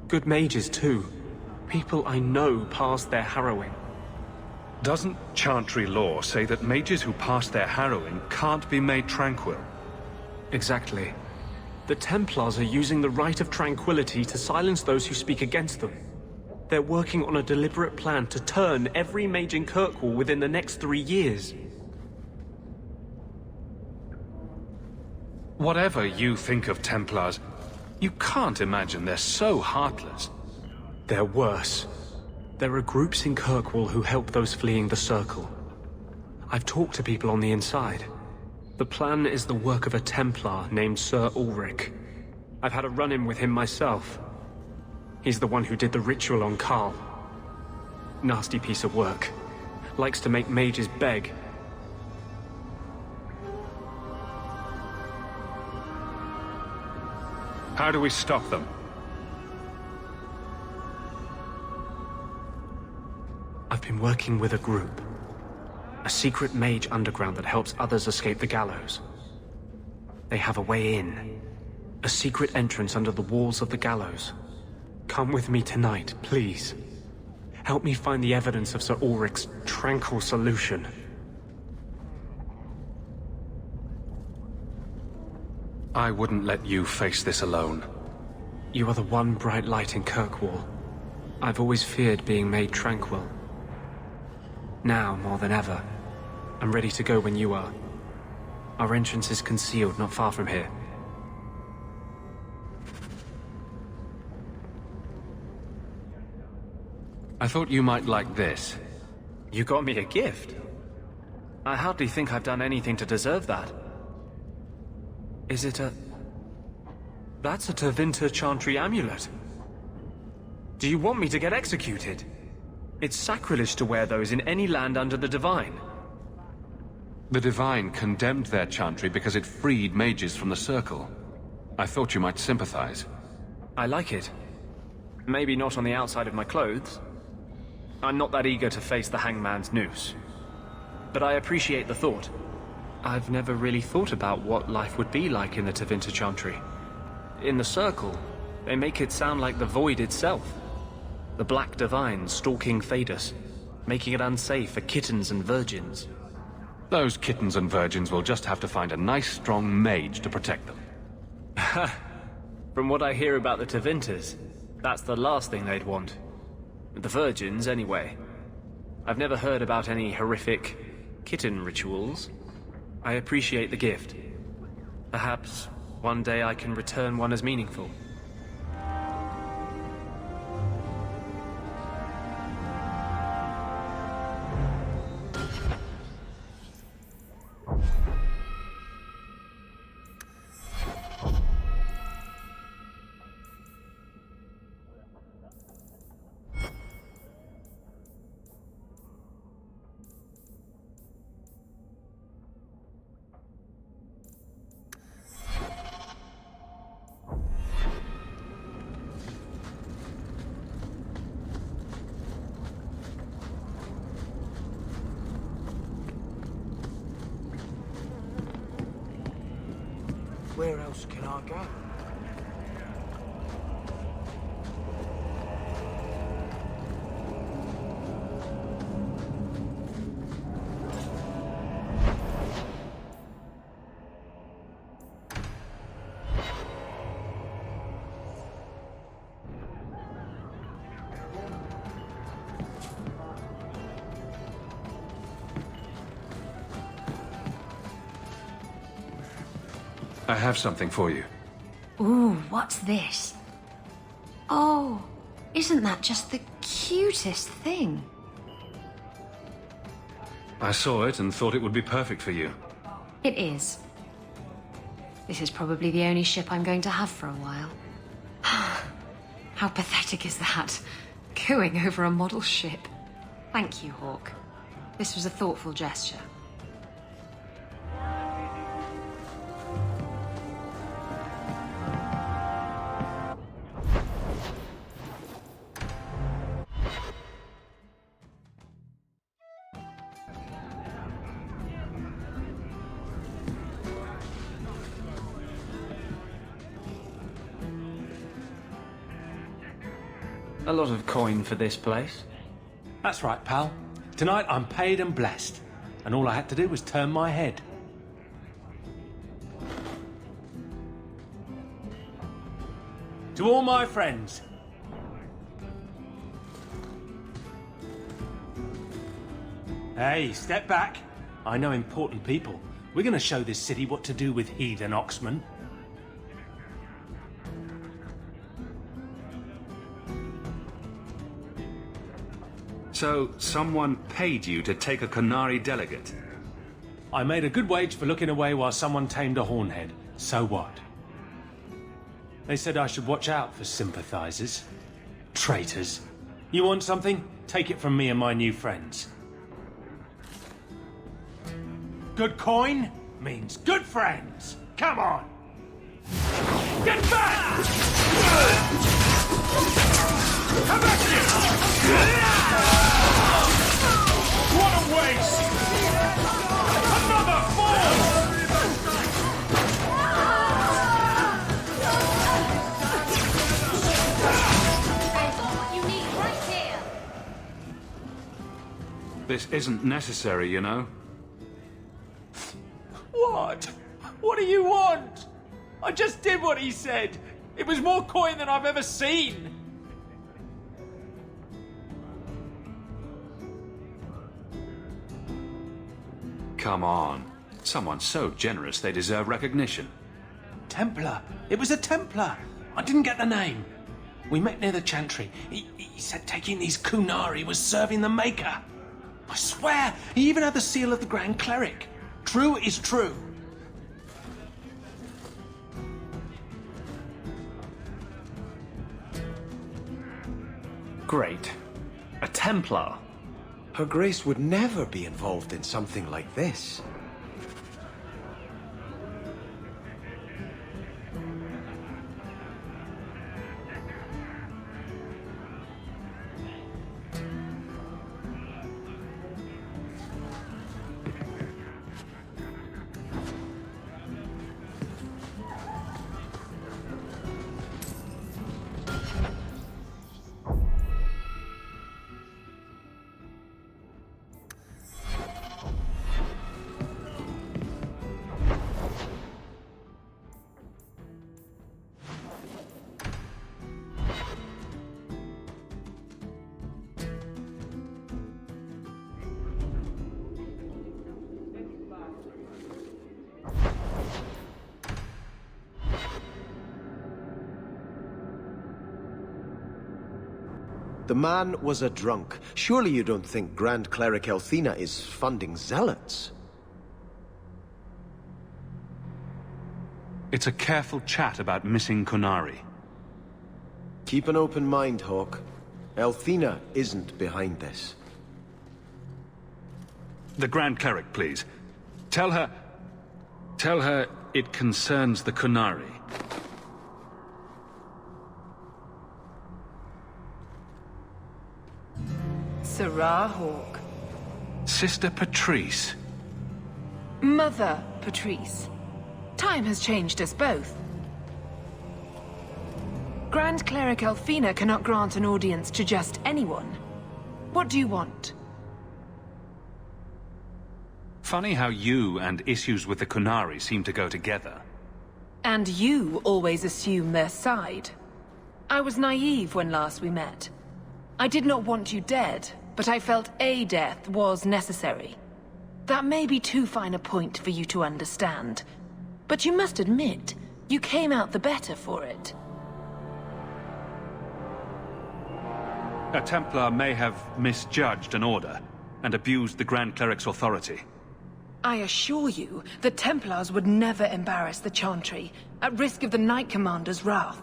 Good mages, too. People I know pass their harrowing. Doesn't Chantry law say that mages who pass their harrowing can't be made tranquil? Exactly. The Templars are using the right of tranquility to silence those who speak against them. They're working on a deliberate plan to turn every mage in Kirkwall within the next 3 years. Whatever you think of Templars, you can't imagine they're so heartless. They're worse. There are groups in Kirkwall who help those fleeing the Circle. I've talked to people on the inside. The plan is the work of a Templar named Sir Ulrich. I've had a run-in with him myself. He's the one who did the ritual on Karl. Nasty piece of work. Likes to make mages beg. How do we stop them? I've been working with a group. A secret mage underground that helps others escape the gallows. They have a way in. A secret entrance under the walls of the gallows. Come with me tonight, please. Help me find the evidence of Sir Ulrich's tranquil solution. I wouldn't let you face this alone. You are the one bright light in Kirkwall. I've always feared being made tranquil. Now, more than ever, I'm ready to go when you are. Our entrance is concealed not far from here. I thought you might like this. You got me a gift? I hardly think I've done anything to deserve that. Is it a... That's a Tevinter Chantry amulet. Do you want me to get executed? It's sacrilege to wear those in any land under the Divine. The Divine condemned their Chantry because it freed mages from the Circle. I thought you might sympathize. I like it. Maybe not on the outside of my clothes. I'm not that eager to face the hangman's noose. But I appreciate the thought. I've never really thought about what life would be like in the Tevinter Chantry. In the Circle, they make it sound like the Void itself. The Black Divine stalking Thedas, making it unsafe for kittens and virgins. Those kittens and virgins will just have to find a nice strong mage to protect them. From what I hear about the Tevinters, that's the last thing they'd want. The virgins, anyway. I've never heard about any horrific kitten rituals. I appreciate the gift. Perhaps one day I can return one as meaningful. Where else can I go? I have something for you. Ooh, what's this? Oh, isn't that just the cutest thing? I saw it and thought it would be perfect for you. It is. This is probably the only ship I'm going to have for a while. How pathetic is that? Cooing over a model ship. Thank you, Hawk. This was a thoughtful gesture. A lot of coin for this place. That's right, pal. Tonight I'm paid and blessed, and all I had to do was turn my head. To all my friends. Hey, step back. I know important people. We're gonna show this city what to do with heathen oxmen. So, someone paid you to take a Qunari delegate? I made a good wage for looking away while someone tamed a hornhead. So what? They said I should watch out for sympathizers. Traitors. You want something? Take it from me and my new friends. Good coin means good friends. Come on! Get back! Come back here! What a waste! Another fall! This isn't necessary, you know. What? What do you want? I just did what he said. It was more coin than I've ever seen. Come on. Someone so generous they deserve recognition. Templar. It was a Templar. I didn't get the name. We met near the Chantry. He said taking these Qunari was serving the Maker. I swear, he even had the seal of the Grand Cleric. True is true. Great. A Templar. Her Grace would never be involved in something like this. The man was a drunk. Surely you don't think Grand Cleric Elthina is funding zealots? It's a careful chat about missing Qunari. Keep an open mind, Hawk. Elthina isn't behind this. The Grand Cleric, please. Tell her it concerns the Qunari. Sarah Hawk. Sister Patrice. Mother Patrice. Time has changed us both. Grand Cleric Elthina cannot grant an audience to just anyone. What do you want? Funny how you and issues with the Qunari seem to go together. And you always assume their side. I was naive when last we met. I did not want you dead, but I felt a death was necessary. That may be too fine a point for you to understand, but you must admit, you came out the better for it. A Templar may have misjudged an order and abused the Grand Cleric's authority. I assure you, the Templars would never embarrass the Chantry, at risk of the Knight Commander's wrath.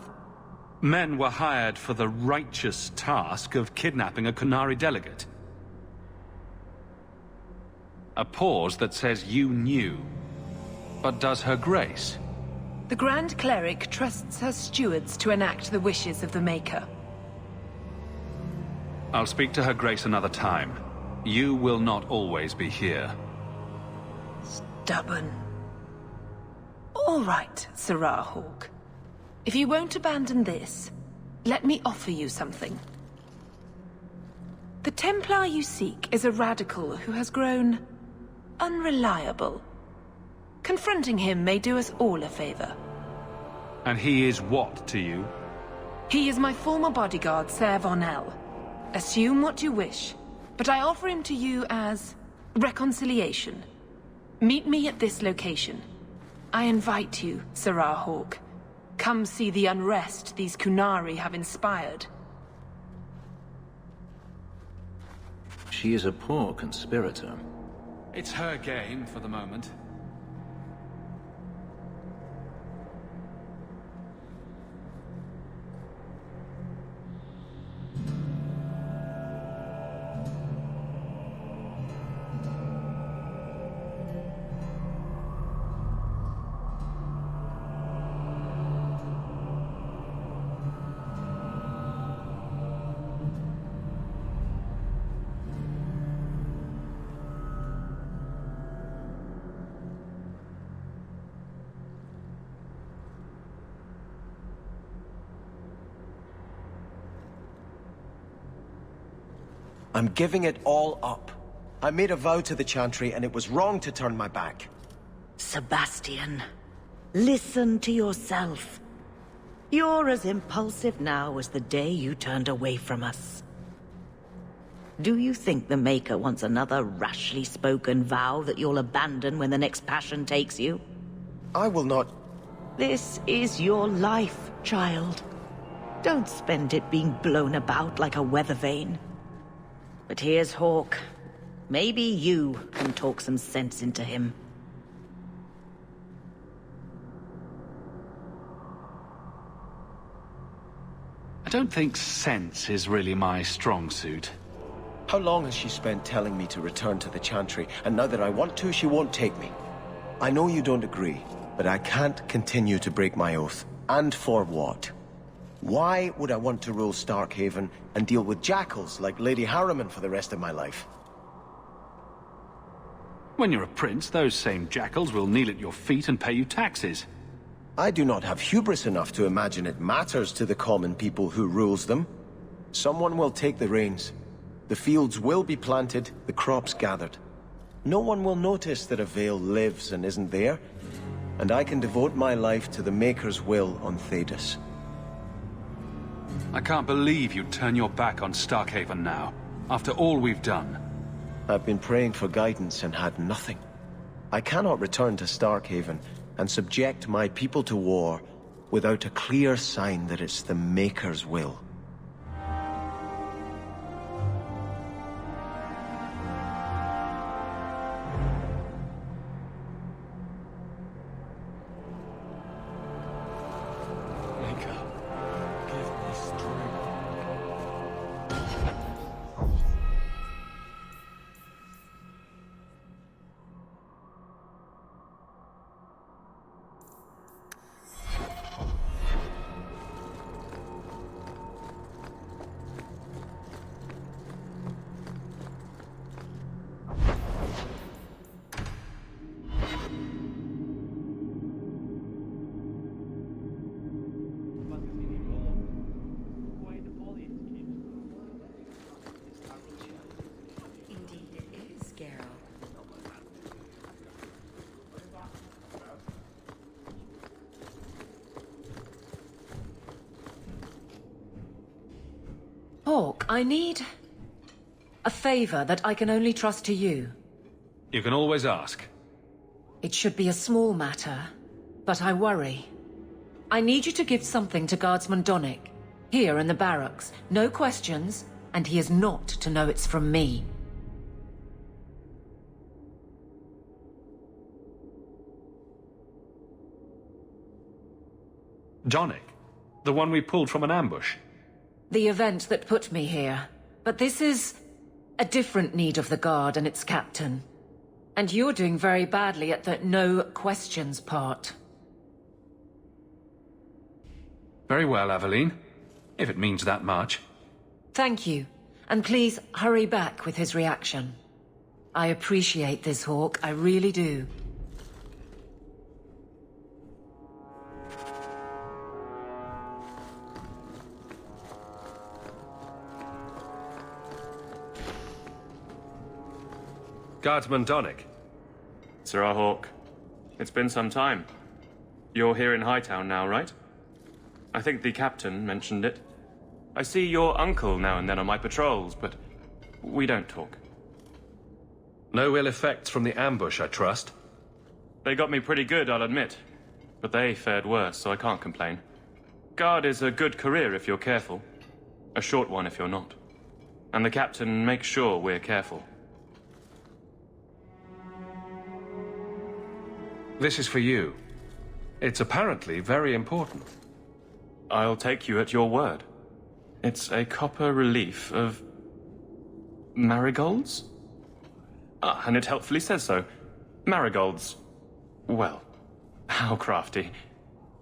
Men were hired for the righteous task of kidnapping a Qunari delegate. A pause that says you knew. But does Her Grace? The Grand Cleric trusts her stewards to enact the wishes of the Maker. I'll speak to Her Grace another time. You will not always be here. Stubborn. All right, Sarah Hawk. If you won't abandon this, let me offer you something. The Templar you seek is a radical who has grown unreliable. Confronting him may do us all a favor. And he is what to you? He is my former bodyguard, Ser Vonel. Assume what you wish, but I offer him to you as reconciliation. Meet me at this location. I invite you, Sarah Hawke. Come see the unrest these Kunari have inspired. She is a poor conspirator. It's her game for the moment. I'm giving it all up. I made a vow to the Chantry, and it was wrong to turn my back. Sebastian, listen to yourself. You're as impulsive now as the day you turned away from us. Do you think the Maker wants another rashly spoken vow that you'll abandon when the next passion takes you? I will not... This is your life, child. Don't spend it being blown about like a weather vane. But here's Hawke. Maybe you can talk some sense into him. I don't think sense is really my strong suit. How long has she spent telling me to return to the Chantry, and now that I want to, she won't take me? I know you don't agree, but I can't continue to break my oath. And for what? Why would I want to rule Starkhaven and deal with jackals like Lady Harriman for the rest of my life? When you're a prince, those same jackals will kneel at your feet and pay you taxes. I do not have hubris enough to imagine it matters to the common people who rules them. Someone will take the reins. The fields will be planted, the crops gathered. No one will notice that a Vale lives and isn't there, and I can devote my life to the Maker's will on Thedas. I can't believe you'd turn your back on Starkhaven now, after all we've done. I've been praying for guidance and had nothing. I cannot return to Starkhaven and subject my people to war without a clear sign that it's the Maker's will. Hawke, I need a favor that I can only trust to you. You can always ask. It should be a small matter, but I worry. I need you to give something to Guardsman Donnick, here in the barracks. No questions, and he is not to know it's from me. Donnick? The one we pulled from an ambush? The event that put me here. But this is a different need of the Guard and its captain. And you're doing very badly at the no questions part. Very well, Aveline. If it means that much. Thank you. And please, hurry back with his reaction. I appreciate this, Hawke. I really do. Guardsman Donnick. Sir Hawk, it's been some time. You're here in Hightown now, right? I think the captain mentioned it. I see your uncle now and then on my patrols, but we don't talk. No ill effects from the ambush, I trust? They got me pretty good, I'll admit. But they fared worse, so I can't complain. Guard is a good career if you're careful. A short one if you're not. And the captain makes sure we're careful. This is for you. It's apparently very important. I'll take you at your word. It's a copper relief of... marigolds? Ah, and it helpfully says so. Marigolds. Well, how crafty.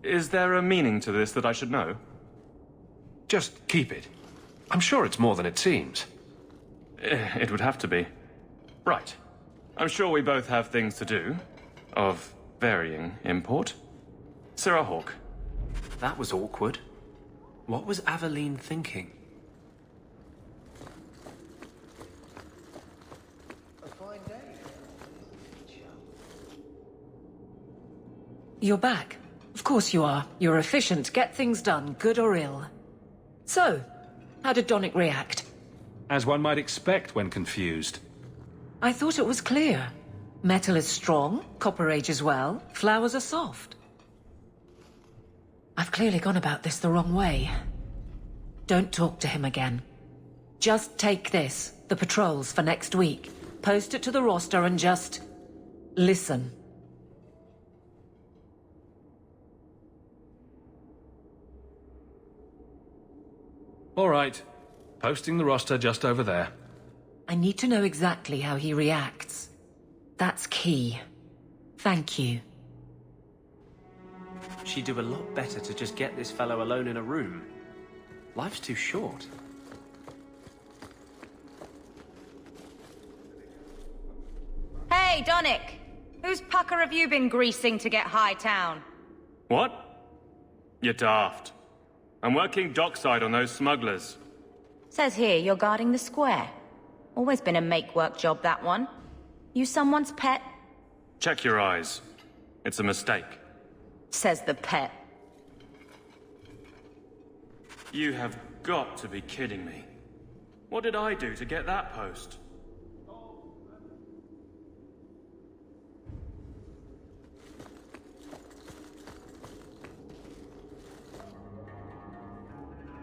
Is there a meaning to this that I should know? Just keep it. I'm sure it's more than it seems. It would have to be. Right. I'm sure we both have things to do. Of varying import. Sir Hawk. That was awkward. What was Aveline thinking? You're back. Of course you are. You're efficient. Get things done, good or ill. So, how did Donnick react? As one might expect when confused. I thought it was clear. Metal is strong, copper ages well, flowers are soft. I've clearly gone about this the wrong way. Don't talk to him again. Just take this, the patrols for next week. Post it to the roster and just... listen. All right. Posting the roster just over there. I need to know exactly how he reacts. That's key. Thank you. She'd do a lot better to just get this fellow alone in a room. Life's too short. Hey, Donnick! Whose pucker have you been greasing to get Hightown? What? You're daft. I'm working dockside on those smugglers. Says here you're guarding the square. Always been a make-work job, that one. You someone's pet? Check your eyes. It's a mistake. Says the pet. You have got to be kidding me. What did I do to get that post?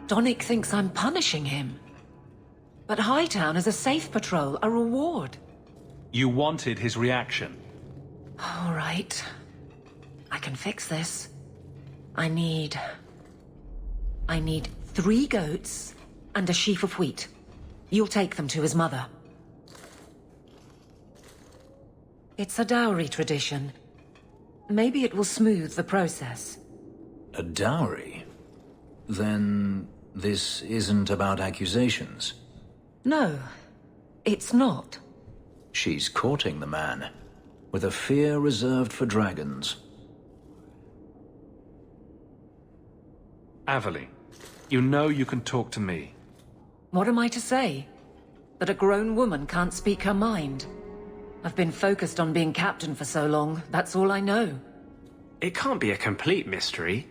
Donnick thinks I'm punishing him. But Hightown is a safe patrol, a reward. You wanted his reaction. All right. I can fix this. I need 3 goats and a sheaf of wheat. You'll take them to his mother. It's a dowry tradition. Maybe it will smooth the process. A dowry? Then this isn't about accusations. No, it's not. She's courting the man, with a fear reserved for dragons. Aveline, you know you can talk to me. What am I to say? That a grown woman can't speak her mind? I've been focused on being captain for so long, that's all I know. It can't be a complete mystery.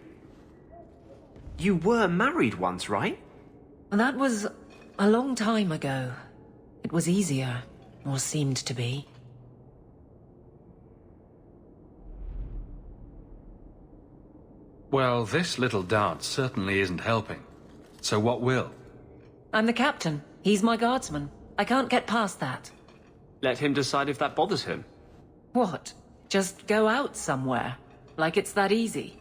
You were married once, right? That was a long time ago. It was easier, or seemed to be. Well, this little dance certainly isn't helping. So what will? I'm the captain. He's my guardsman. I can't get past that. Let him decide if that bothers him. What? Just go out somewhere? Like it's that easy?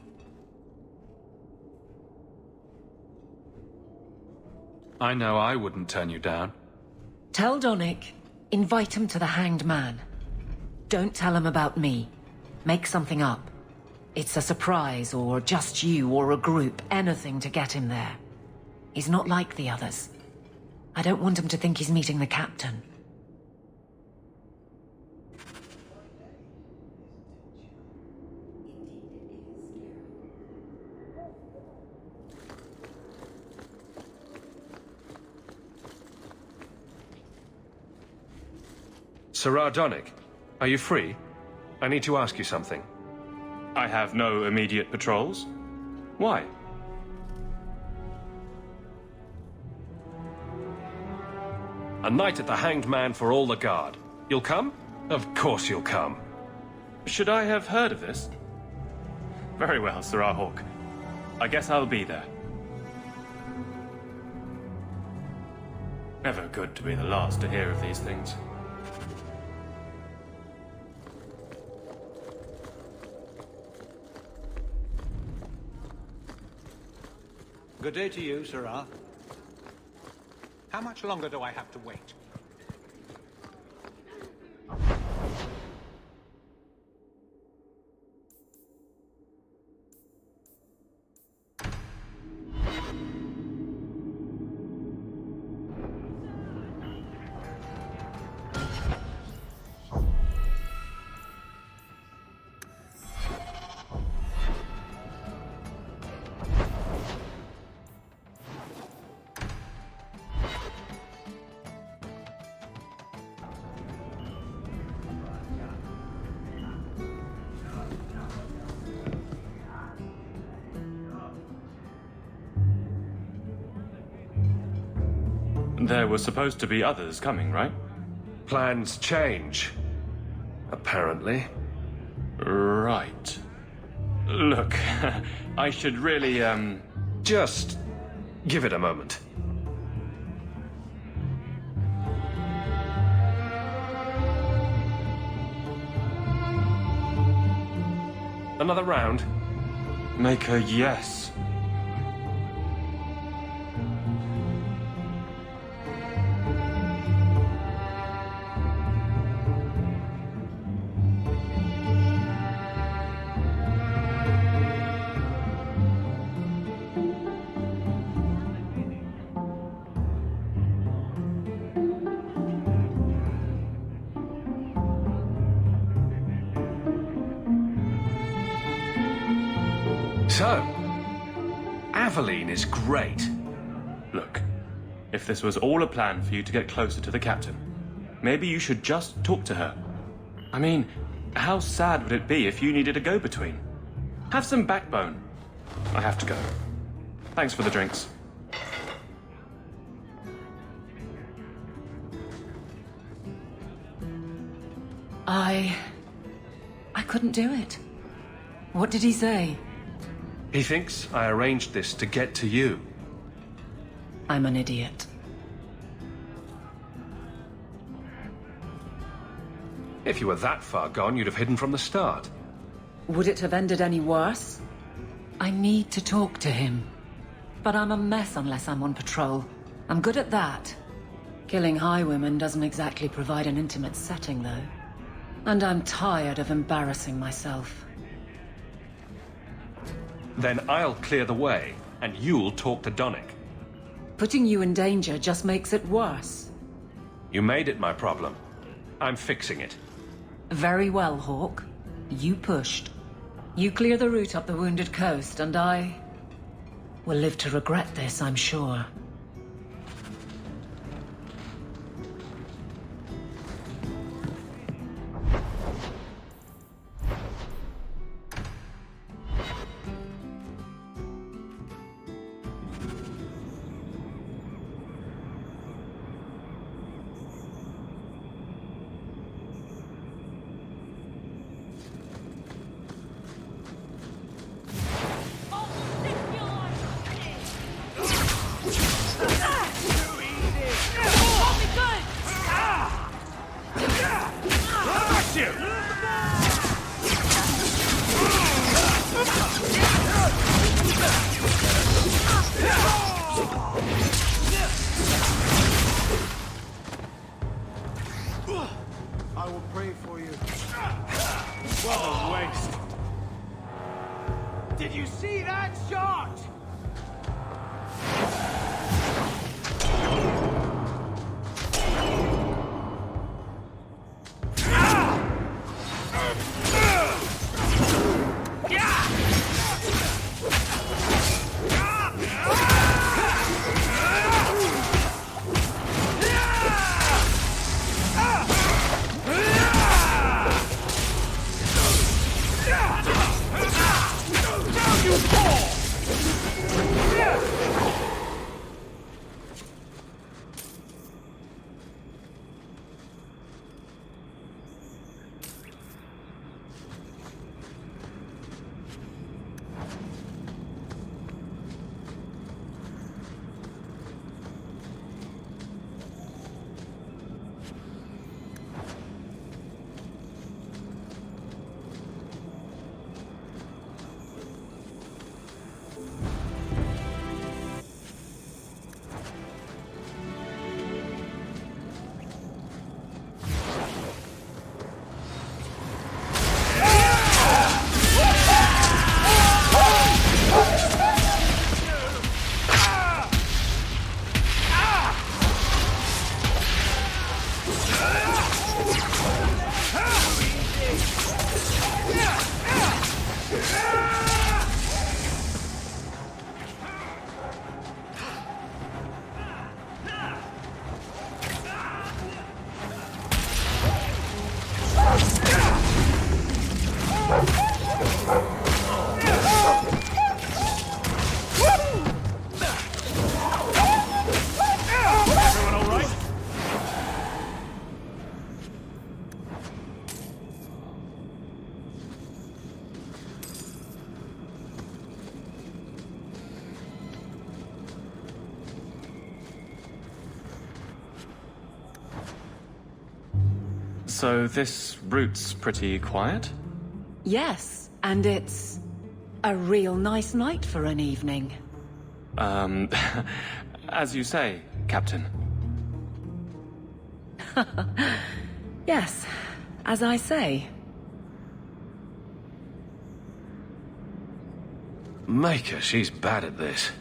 I know I wouldn't turn you down. Tell Donnick, invite him to the Hanged Man. Don't tell him about me. Make something up. It's a surprise, or just you, or a group, anything to get him there. He's not like the others. I don't want him to think he's meeting the captain. Sirrah Donick, are you free? I need to ask you something. I have no immediate patrols. Why? A night at the Hanged Man for all the guard. You'll come? Of course you'll come. Should I have heard of this? Very well, Sirrah Hawk. I guess I'll be there. Never good to be the last to hear of these things. Good day to you, Sirrah. How much longer do I have to wait? There were supposed to be others coming, right? Plans change. Apparently. Right. Look, I should really, Just give it a moment. Another round? Maker, yes. So, Aveline is great. Look, if this was all a plan for you to get closer to the captain, maybe you should just talk to her. I mean, how sad would it be if you needed a go-between? Have some backbone. I have to go. Thanks for the drinks. I couldn't do it. What did he say? He thinks I arranged this to get to you. I'm an idiot. If you were that far gone, you'd have hidden from the start. Would it have ended any worse? I need to talk to him. But I'm a mess unless I'm on patrol. I'm good at that. Killing highwaymen doesn't exactly provide an intimate setting, though. And I'm tired of embarrassing myself. Then I'll clear the way, and you'll talk to Donick. Putting you in danger just makes it worse. You made it my problem. I'm fixing it. Very well, Hawk. You pushed. You clear the route up the Wounded Coast, and I will live to regret this, I'm sure. I will pray for you. What a waste. Did you see that shot? So this route's pretty quiet? Yes, and it's a real nice night for an evening. As you say, Captain. Yes, as I say. Micah, she's bad at this.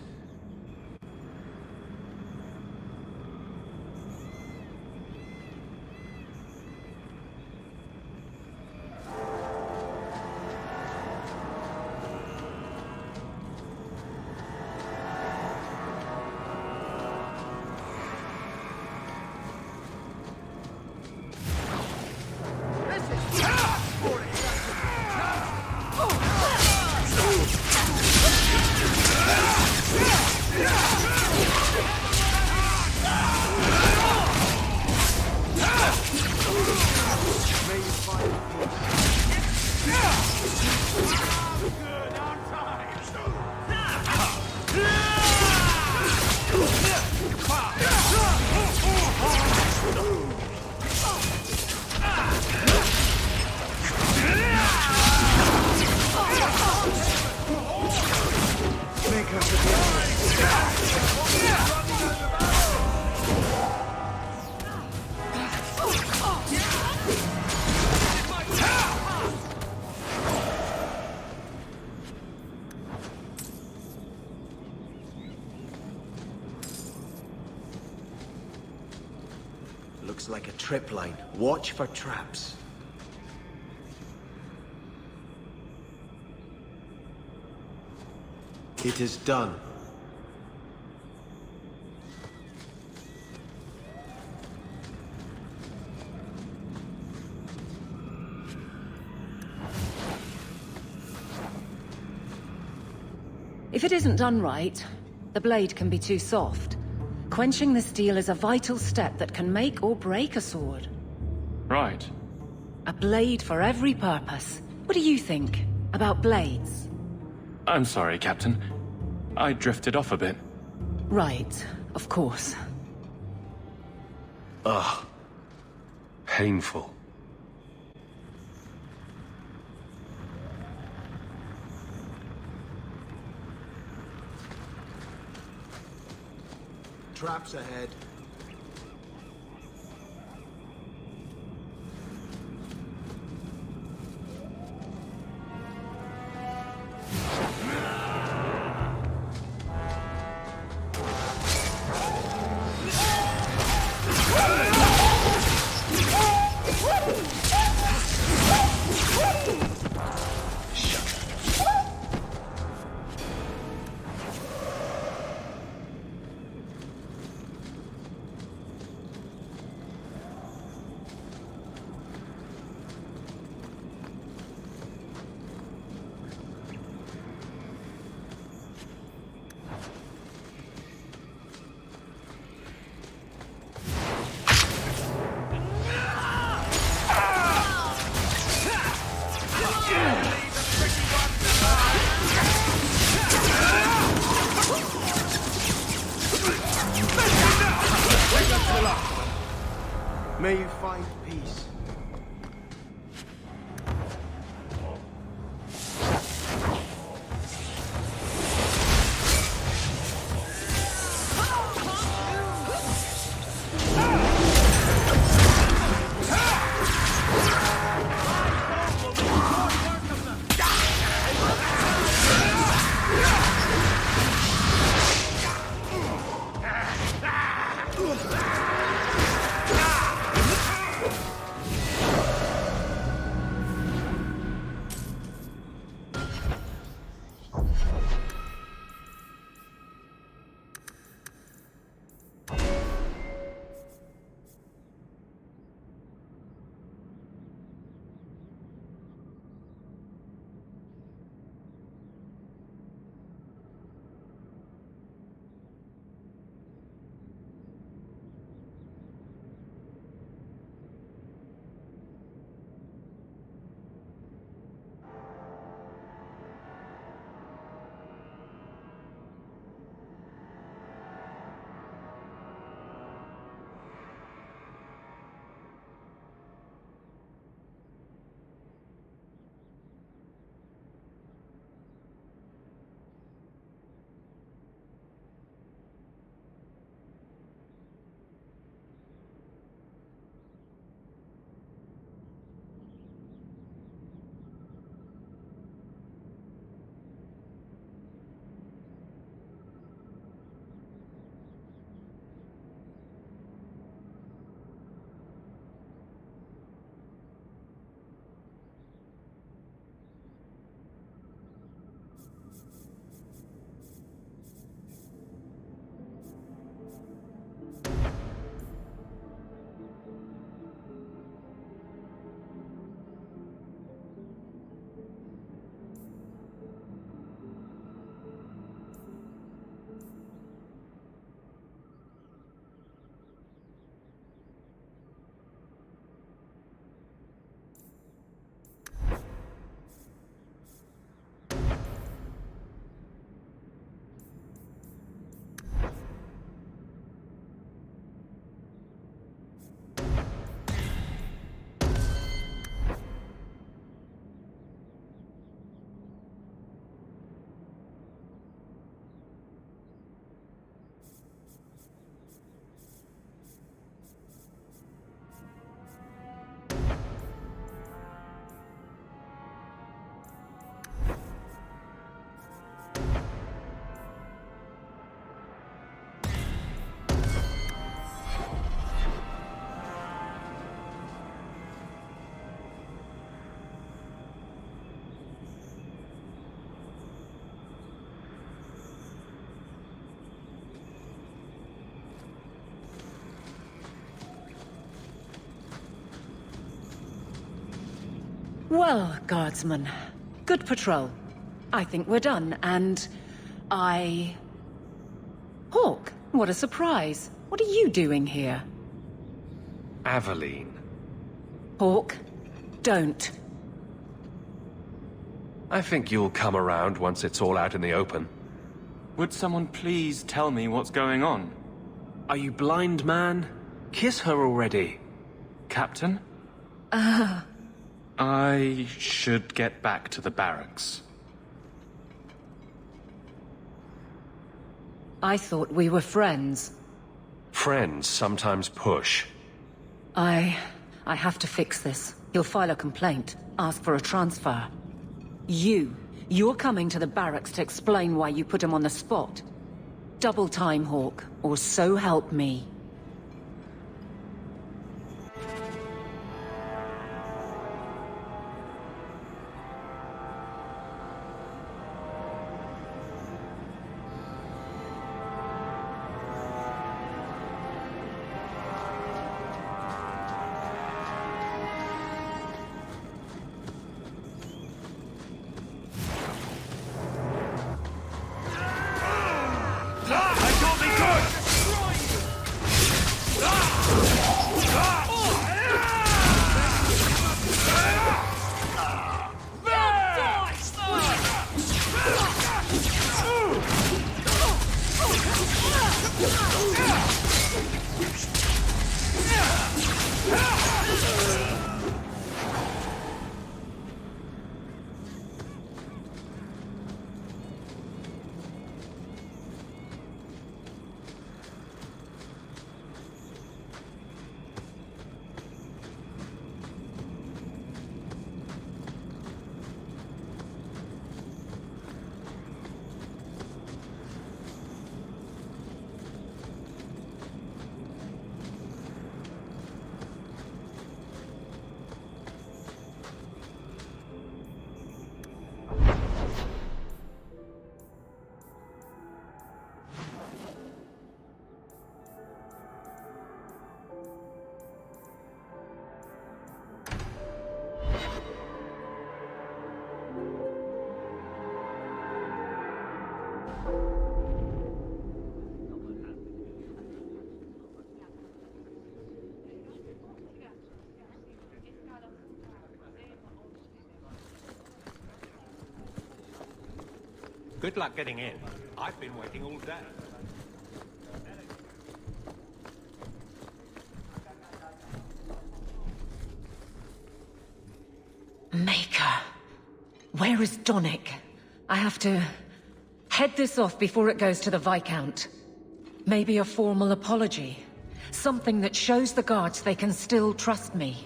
Looks like a trip line. Watch for traps. It is done. If it isn't done right, the blade can be too soft. Quenching the steel is a vital step that can make or break a sword. Right. A blade for every purpose. What do you think about blades? I'm sorry, Captain. I drifted off a bit. Right, of course. Ugh. Painful. Traps ahead. May you find peace. Well, guardsman, good patrol. I think we're done, and Hawk, what a surprise. What are you doing here? Aveline. Hawk, don't. I think you'll come around once it's all out in the open. Would someone please tell me what's going on? Are you blind, man? Kiss her already. Captain? I should get back to the barracks. I thought we were friends. Friends sometimes push. I have to fix this. He'll file a complaint, ask for a transfer. You're coming to the barracks to explain why you put him on the spot. Double time, Hawk, or so help me. Good luck getting in. I've been waiting all day. Maker. Where is Donick? I have to head this off before it goes to the Viscount. Maybe a formal apology. Something that shows the guards they can still trust me.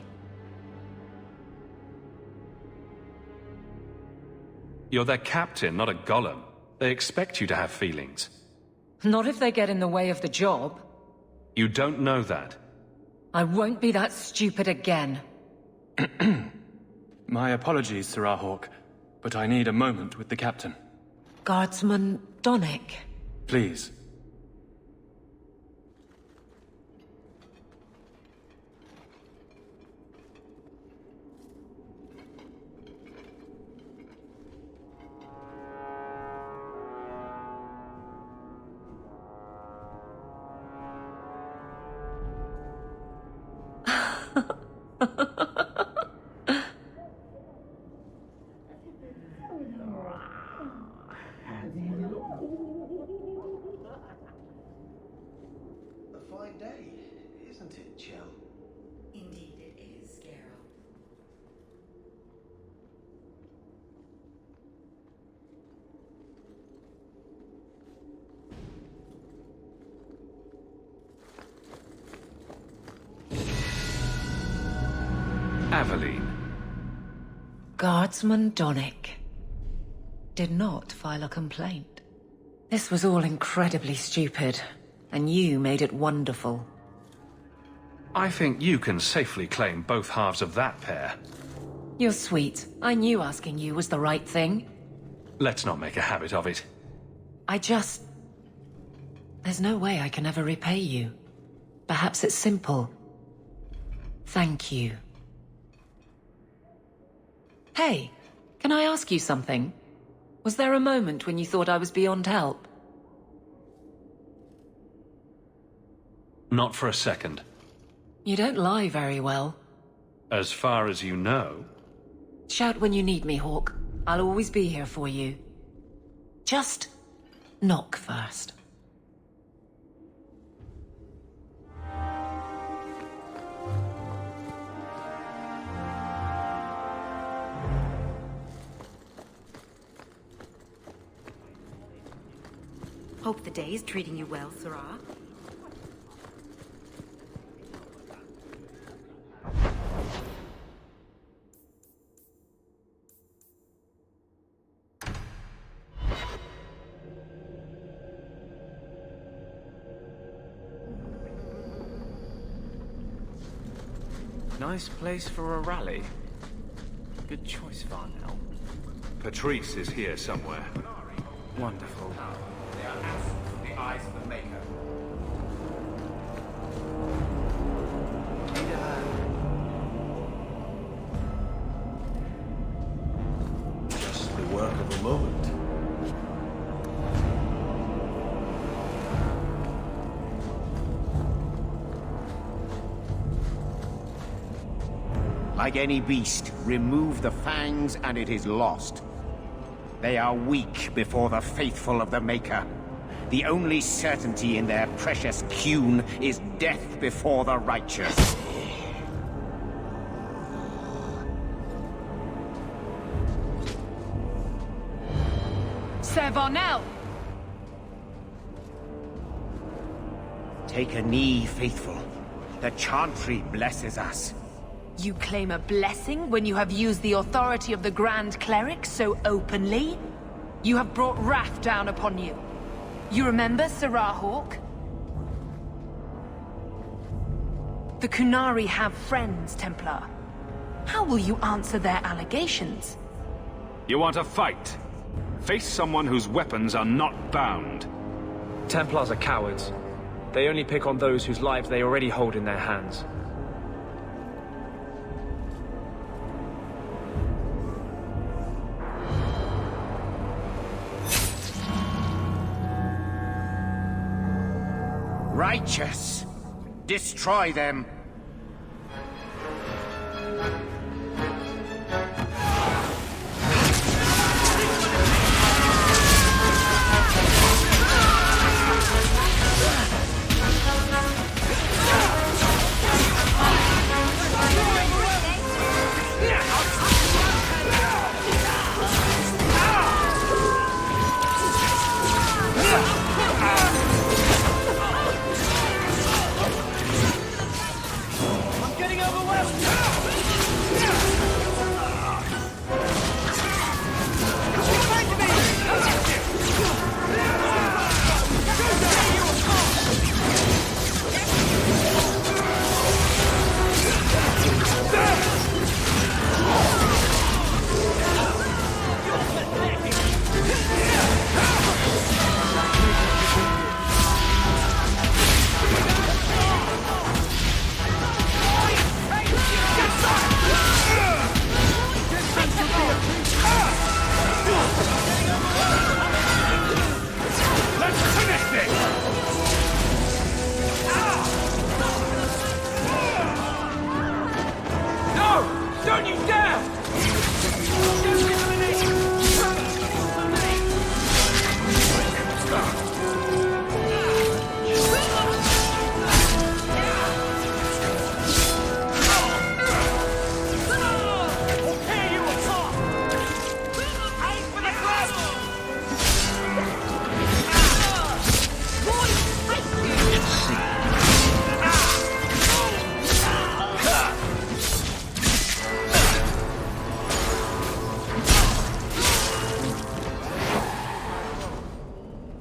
You're their captain, not a golem. They expect you to have feelings. Not if they get in the way of the job. You don't know that. I won't be that stupid again. My apologies, Sir Hawk, but I need a moment with the captain. Guardsman Donick. Please. A fine day, isn't it, Jill? Indeed it is, Geralt. Aveline. Guardsman Donick did not file a complaint. This was all incredibly stupid, and you made it wonderful. I think you can safely claim both halves of that pair. You're sweet. I knew asking you was the right thing. Let's not make a habit of it. There's no way I can ever repay you. Perhaps it's simple. Thank you. Hey, can I ask you something? Was there a moment when you thought I was beyond help? Not for a second. You don't lie very well. As far as you know. Shout when you need me, Hawk. I'll always be here for you. Just knock first. Hope the day is treating you well, Sarah. Nice place for a rally. Good choice, Varnell. Patrice is here somewhere. Wonderful. They are absent from the eyes of the Maker. Just the work of a moment. Like any beast, remove the fangs and it is lost. They are weak before the faithful of the Maker. The only certainty in their precious Qun is death before the righteous. Sir Varnell! Take a knee, faithful. The Chantry blesses us. You claim a blessing when you have used the authority of the Grand Cleric so openly? You have brought wrath down upon you. You remember, Sarah Hawk? The Kunari have friends, Templar. How will you answer their allegations? You want a fight? Face someone whose weapons are not bound. Templars are cowards. They only pick on those whose lives they already hold in their hands. Righteous! Destroy them!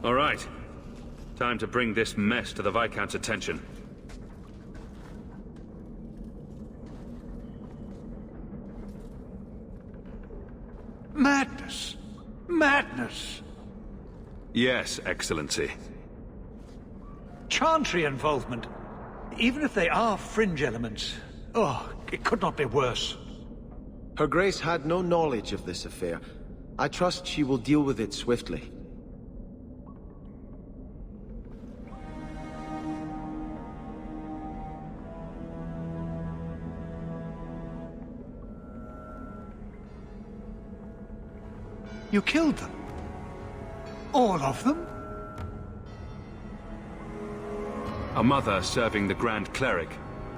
All right. Time to bring this mess to the Viscount's attention. Madness! Madness! Yes, Excellency. Chantry involvement. Even if they are fringe elements. Oh, it could not be worse. Her Grace had no knowledge of this affair. I trust she will deal with it swiftly. You killed them? All of them? A mother serving the Grand Cleric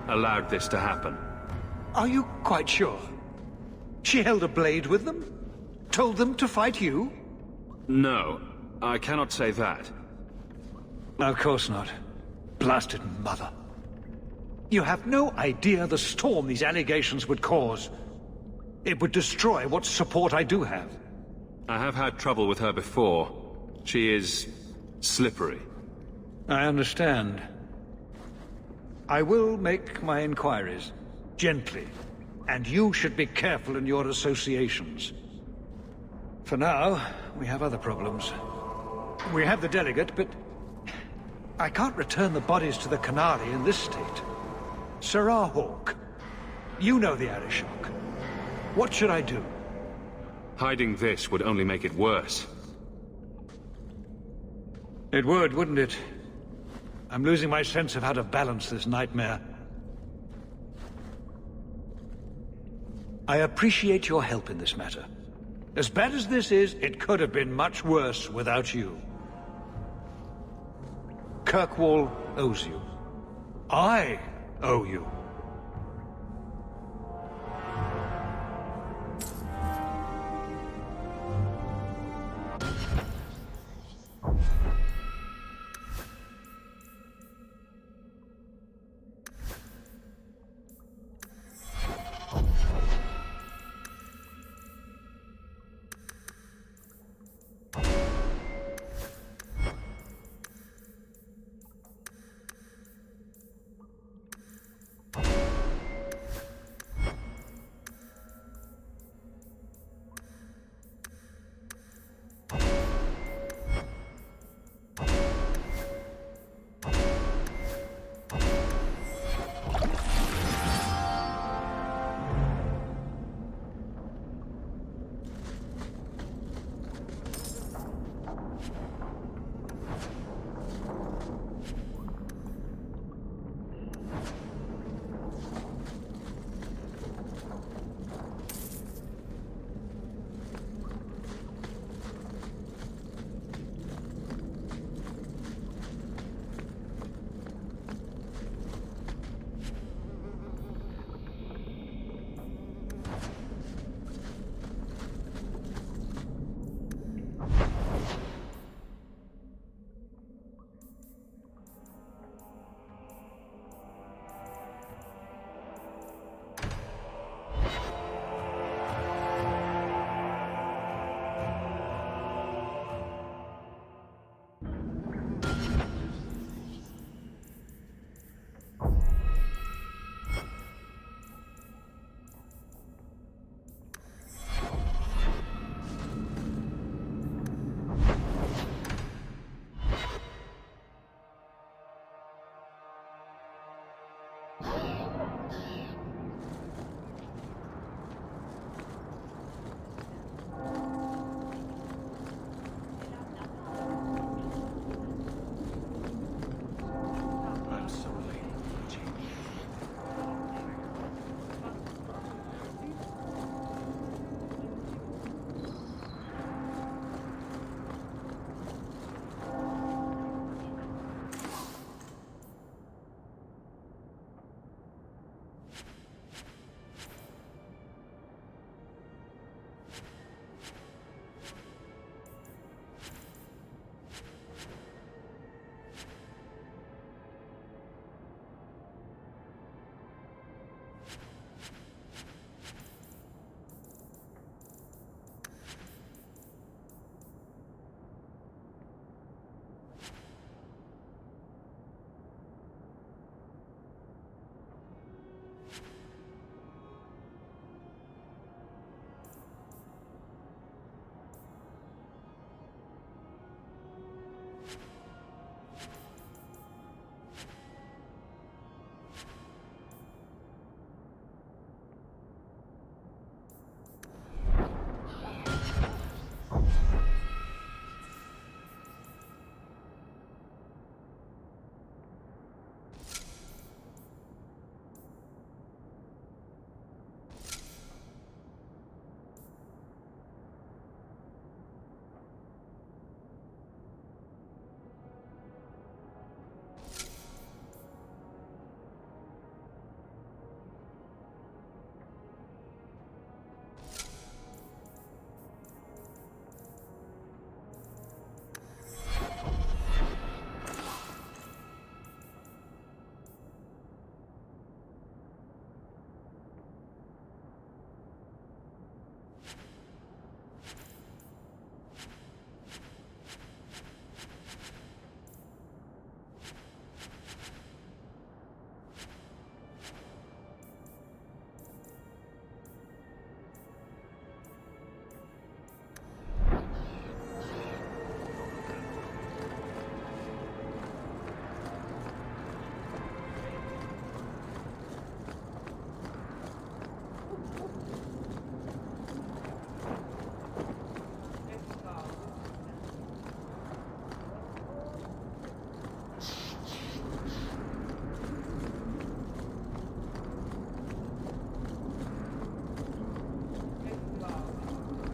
allowed this to happen. Are you quite sure? She held a blade with them? Told them to fight you? No, I cannot say that. Of course not. Blasted mother. You have no idea the storm these allegations would cause. It would destroy what support I do have. I have had trouble with her before. She is slippery. I understand. I will make my inquiries. Gently. And you should be careful in your associations. For now, we have other problems. We have the delegate, but I can't return the bodies to the Canary in this state. Sirrah Hawk, you know the Arishok. What should I do? Hiding this would only make it worse. It would, wouldn't it? I'm losing my sense of how to balance this nightmare. I appreciate your help in this matter. As bad as this is, it could have been much worse without you. Kirkwall owes you. I owe you.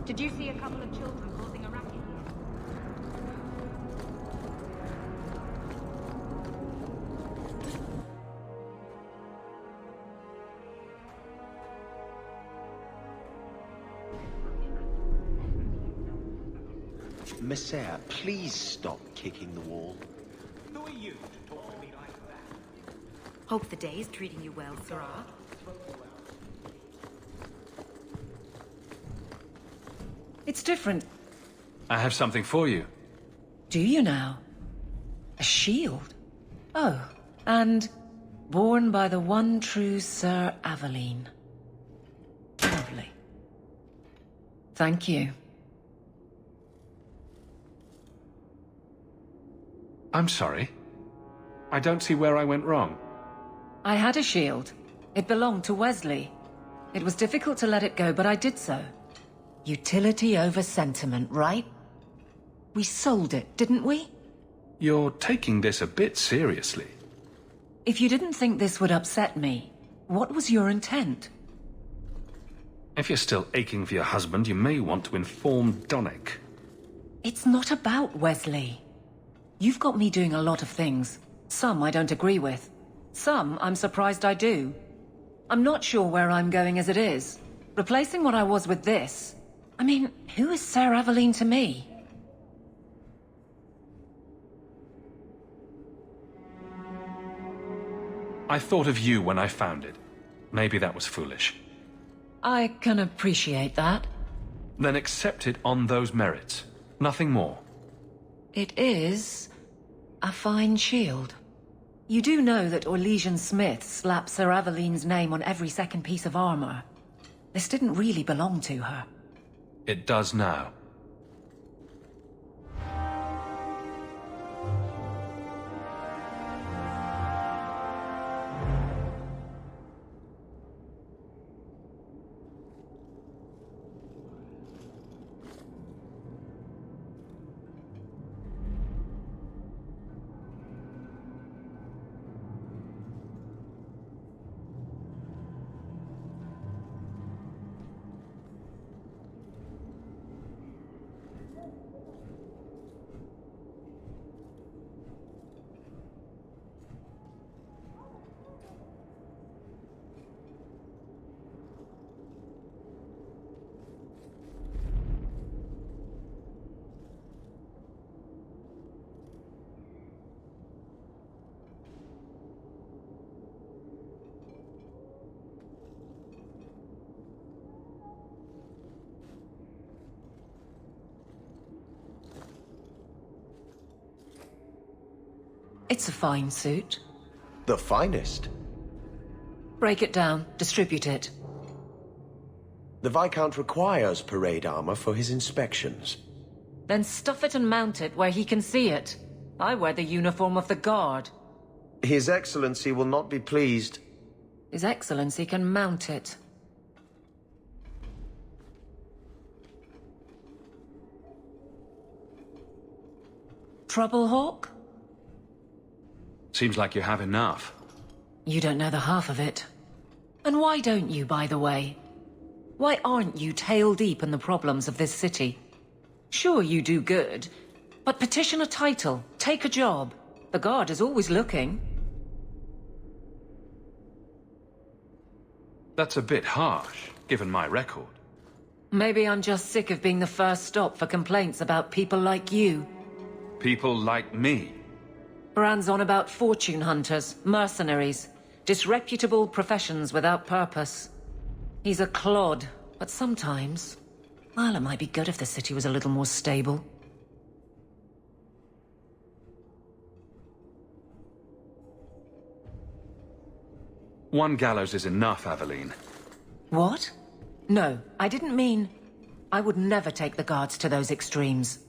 Did you see a couple of children causing a racket here? Messiah, please stop kicking the wall. Who are you to talk to me like that? Hope the day is treating you well, Sirrah. It's different. I have something for you. Do you now? A shield? Oh, and born by the one true Sir Aveline. Lovely. Thank you. I'm sorry. I don't see where I went wrong. I had a shield. It belonged to Wesley. It was difficult to let it go, but I did so. Utility over sentiment, right? We sold it, didn't we? You're taking this a bit seriously. If you didn't think this would upset me, what was your intent? If you're still aching for your husband, you may want to inform Donnick. It's not about Wesley. You've got me doing a lot of things. Some I don't agree with. Some I'm surprised I do. I'm not sure where I'm going as it is. Replacing what I was with this... I mean, who is Sir Aveline to me? I thought of you when I found it. Maybe that was foolish. I can appreciate that. Then accept it on those merits. Nothing more. It is a fine shield. You do know that Orlesian Smith slapped Sir Aveline's name on every second piece of armor. This didn't really belong to her. It does now. It's a fine suit. The finest. Break it down, distribute it. The Viscount requires parade armor for his inspections. Then stuff it and mount it where he can see it. I wear the uniform of the Guard. His Excellency will not be pleased. His Excellency can mount it. Trouble, Hawk? Seems like you have enough. You don't know the half of it. And why don't you, by the way? Why aren't you tail deep in the problems of this city? Sure, you do good, but petition a title, take a job. The Guard is always looking. That's a bit harsh, given my record. Maybe I'm just sick of being the first stop for complaints about people like you. People like me. Brand's on about fortune hunters, mercenaries, disreputable professions without purpose. He's a clod, but sometimes... well, it might be good if the city was a little more stable. One gallows is enough, Aveline. What? No, I didn't mean... I would never take the Guards to those extremes.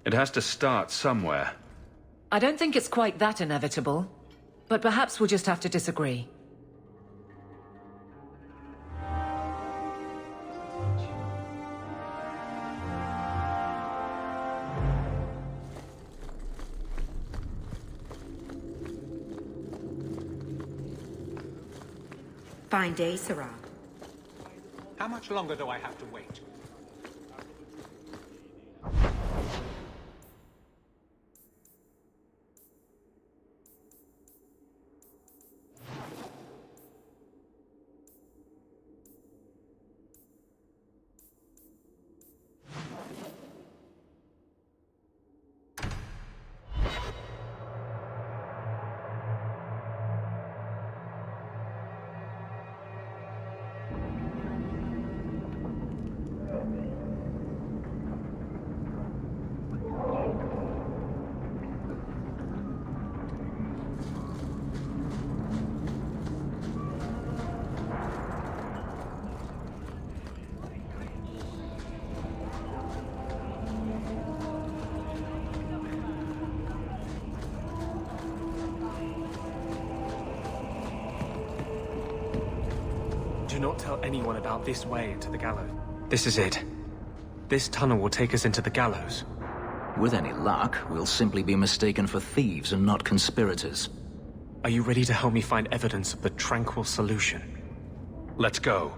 It has to start somewhere. I don't think it's quite that inevitable, but perhaps we'll just have to disagree. Fine day, Sirrah. How much longer do I have to wait? not tell anyone about this way into the gallows. This is it. This tunnel will take us into the gallows. With any luck, we'll simply be mistaken for thieves and not conspirators. Are you ready to help me find evidence of the tranquil solution? Let's go.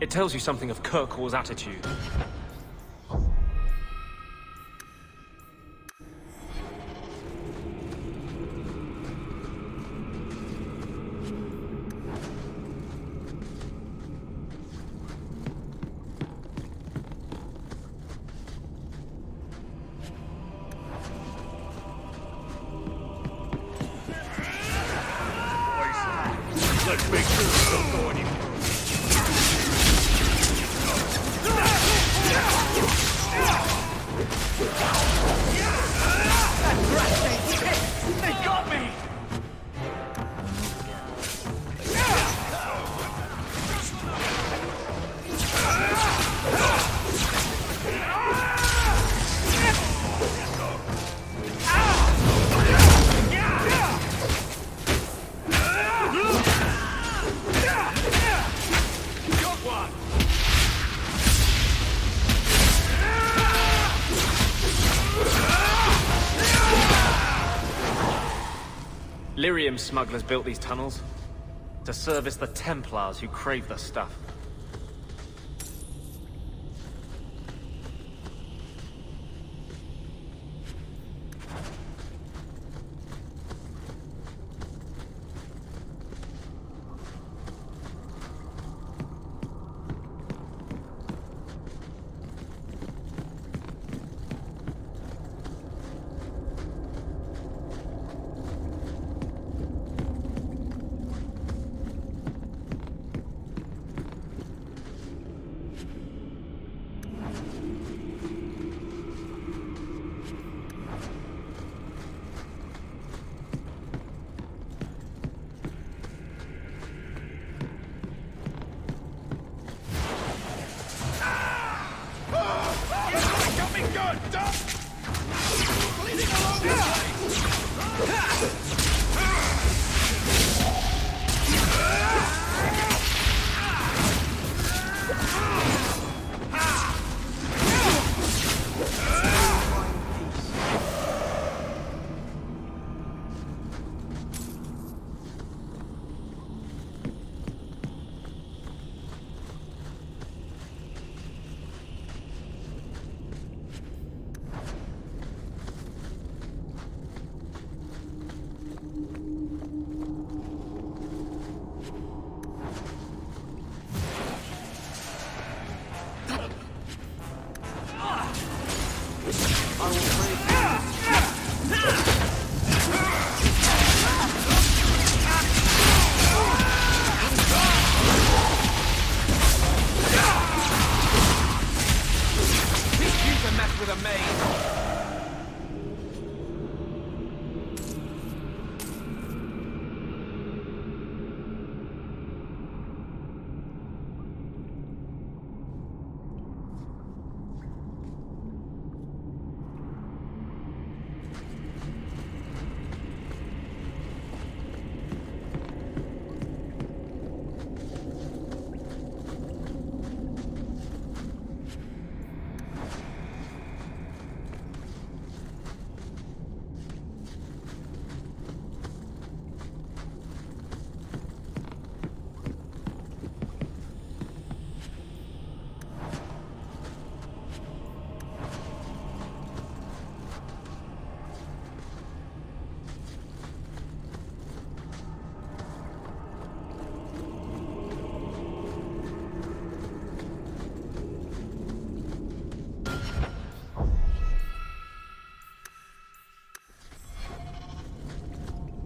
It tells you something of Kirkwall's attitude. Let's make sure we don't go anywhere. They got me! Lyrium smugglers built these tunnels to service the Templars who crave the stuff.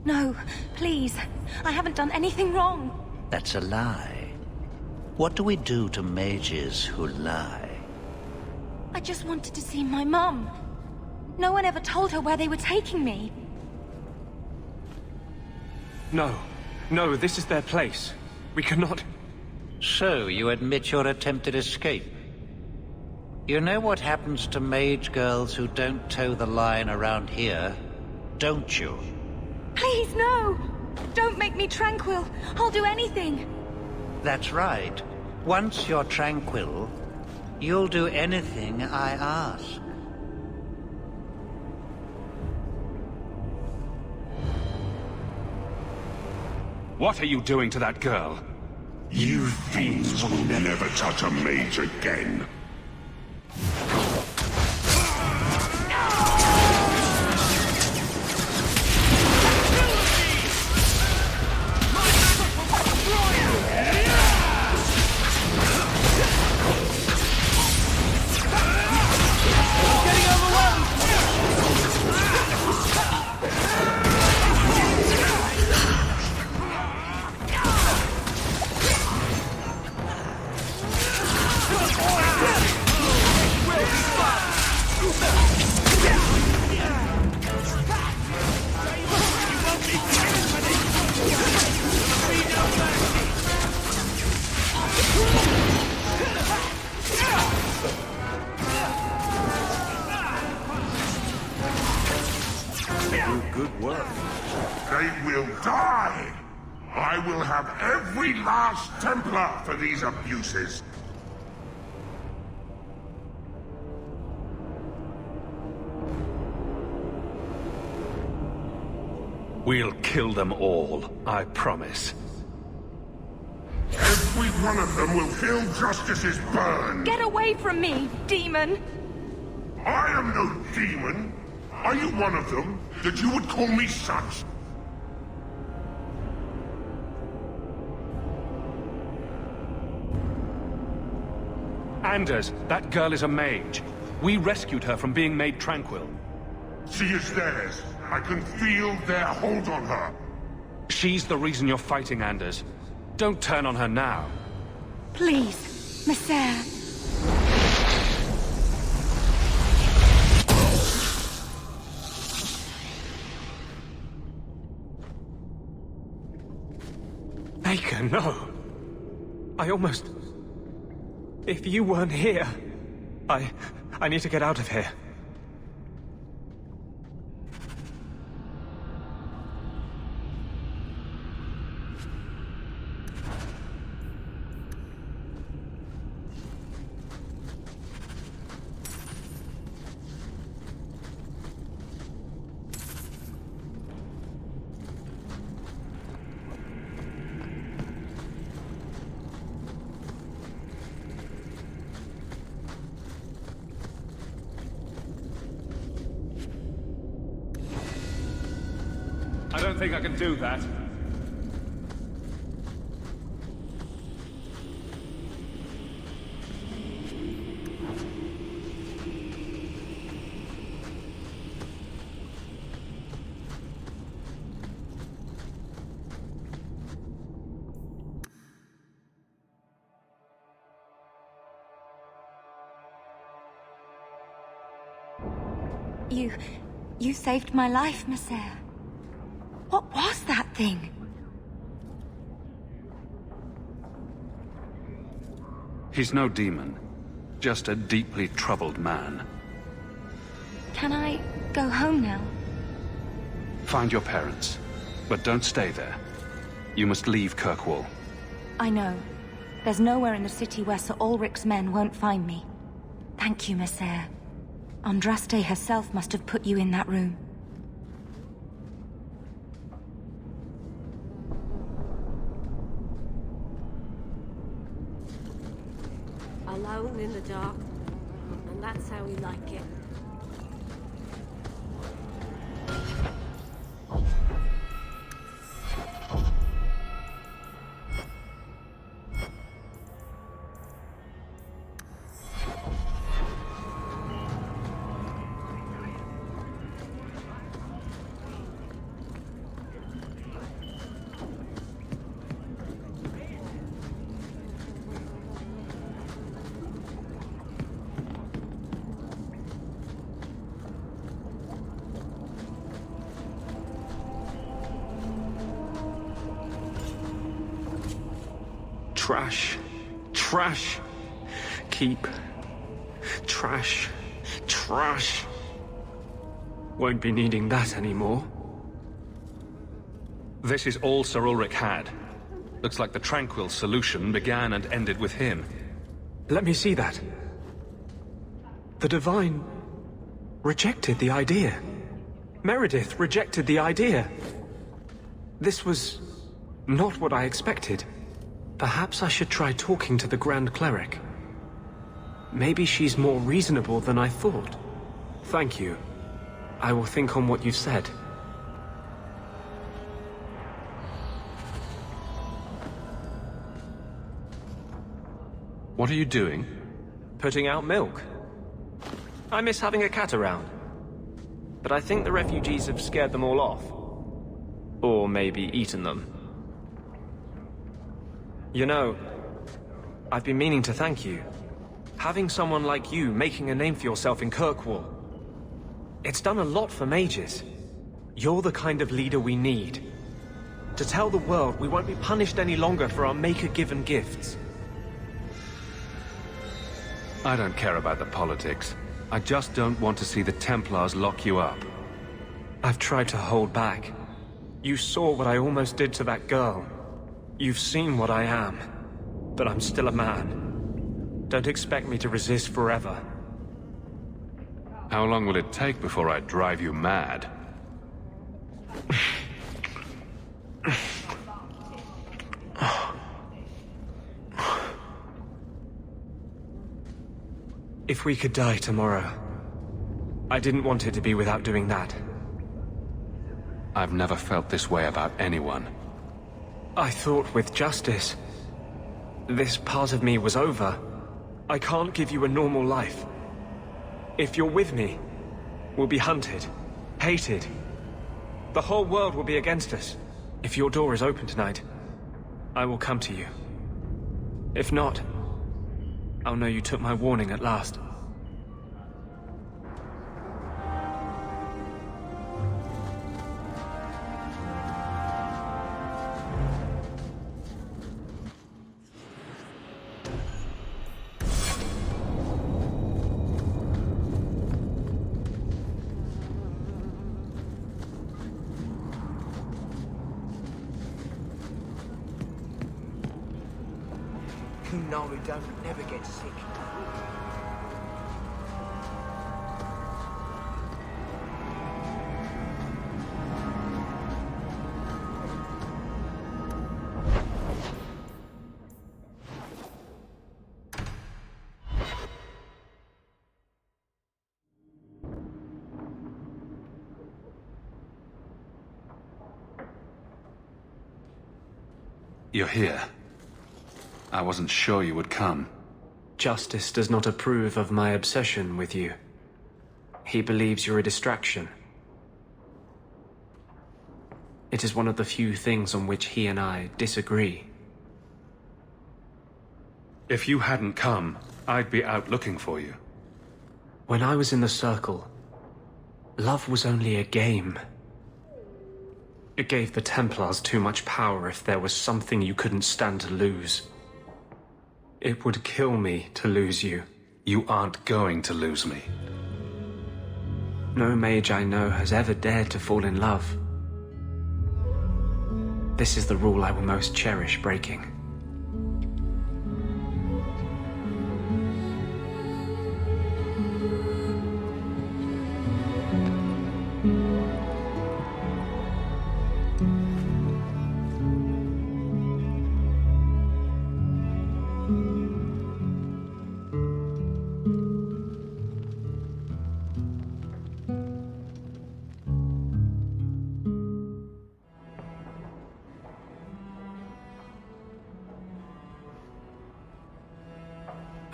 No, please. I haven't done anything wrong. That's a lie. What do we do to mages who lie? I just wanted to see my mum. No one ever told her where they were taking me. No, No, this is their place. We cannot... So, you admit your attempted escape? You know what happens to mage girls who don't toe the line around here, don't you? Please, no! Don't make me tranquil. I'll do anything. That's right. Once you're tranquil, you'll do anything I ask. What are you doing to that girl? You fiends will never touch a mage again. Good work. They will die! I will have every last Templar for these abuses. We'll kill them all, I promise. Every one of them will feel justice's burn. Get away from me, demon! I am no demon. Are you one of them, that you would call me such? Anders, that girl is a mage. We rescued her from being made tranquil. She is theirs. I can feel their hold on her. She's the reason you're fighting, Anders. Don't turn on her now. Please, Messer. Baker, no. I almost... If you weren't here... I need to get out of here. I don't think I can do that. You saved my life, Messer. What was that thing? He's no demon. Just a deeply troubled man. Can I go home now? Find your parents. But don't stay there. You must leave Kirkwall. I know. There's nowhere in the city where Sir Ulrich's men won't find me. Thank you, Messer. Andraste herself must have put you in that room. Alone in the dark, and that's how we like it. Trash. Trash. Keep. Trash. Trash. Won't be needing that anymore. This is all Sir Ulrich had. Looks like the Tranquil solution began and ended with him. Let me see that. The Divine rejected the idea. Meredith rejected the idea. This was not what I expected. Perhaps I should try talking to the Grand Cleric. Maybe she's more reasonable than I thought. Thank you. I will think on what you've said. What are you doing? Putting out milk. I miss having a cat around. But I think the refugees have scared them all off. Or maybe eaten them. You know, I've been meaning to thank you. Having someone like you making a name for yourself in Kirkwall. It's done a lot for mages. You're the kind of leader we need. To tell the world we won't be punished any longer for our Maker-given gifts. I don't care about the politics. I just don't want to see the Templars lock you up. I've tried to hold back. You saw what I almost did to that girl. You've seen what I am. But I'm still a man. Don't expect me to resist forever. How long will it take before I drive you mad? If we could die tomorrow, I didn't want it to be without doing that. I've never felt this way about anyone. I thought with justice, this part of me was over. I can't give you a normal life. If you're with me, we'll be hunted, hated. The whole world will be against us. If your door is open tonight, I will come to you. If not, I'll know you took my warning at last. Kunari don't never get sick. You're here. I wasn't sure you would come. Justice does not approve of my obsession with you. He believes you're a distraction. It is one of the few things on which he and I disagree. If you hadn't come, I'd be out looking for you. When I was in the Circle, love was only a game. It gave the Templars too much power if there was something you couldn't stand to lose. It would kill me to lose you. You aren't going to lose me. No mage I know has ever dared to fall in love. This is the rule I will most cherish breaking.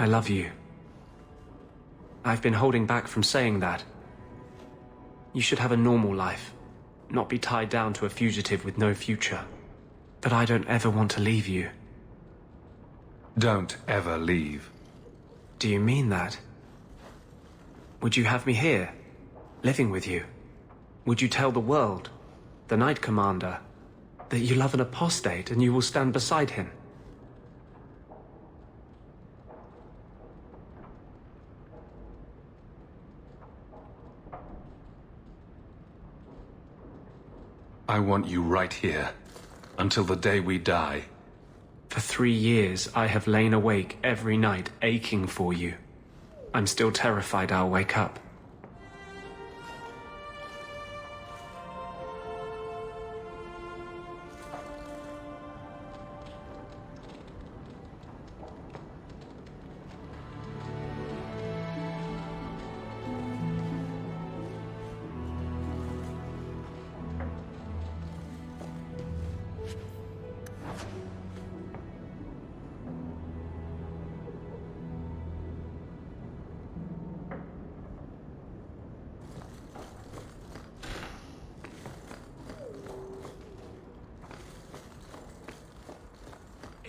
I love you. I've been holding back from saying that. You should have a normal life, not be tied down to a fugitive with no future. But I don't ever want to leave you. Don't ever leave. Do you mean that? Would you have me here, living with you? Would you tell the world, the Knight Commander, that you love an apostate and you will stand beside him? I want you right here. Until the day we die. For 3 years, I have lain awake every night, aching for you. I'm still terrified I'll wake up.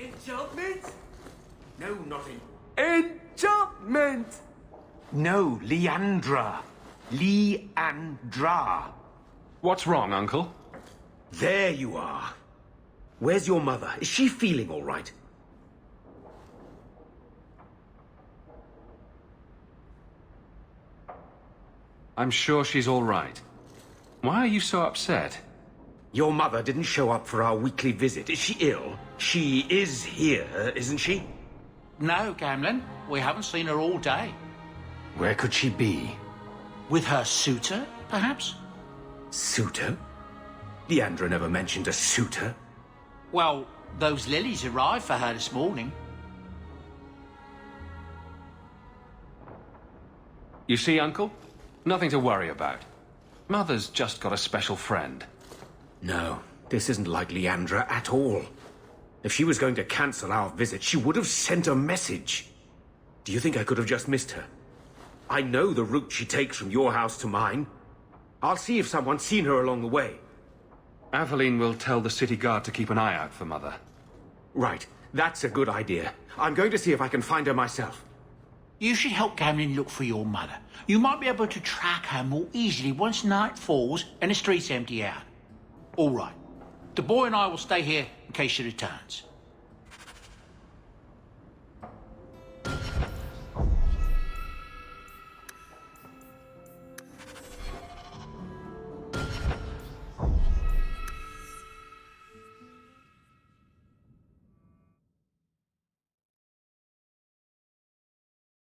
Enchantment? No, nothing. Enchantment! No, Leandra. Leandra. What's wrong, Uncle? There you are. Where's your mother? Is she feeling all right? I'm sure she's all right. Why are you so upset? Your mother didn't show up for our weekly visit. Is she ill? She is here, isn't she? No, Gamlin. We haven't seen her all day. Where could she be? With her suitor, perhaps? Suitor? Leandra never mentioned a suitor. Well, those lilies arrived for her this morning. You see, Uncle? Nothing to worry about. Mother's just got a special friend. No, this isn't like Leandra at all. If she was going to cancel our visit, she would have sent a message. Do you think I could have just missed her? I know the route she takes from your house to mine. I'll see if someone's seen her along the way. Aveline will tell the city guard to keep an eye out for Mother. Right, that's a good idea. I'm going to see if I can find her myself. You should help Gamlin look for your mother. You might be able to track her more easily once night falls and the streets empty out. All right. The boy and I will stay here in case she returns.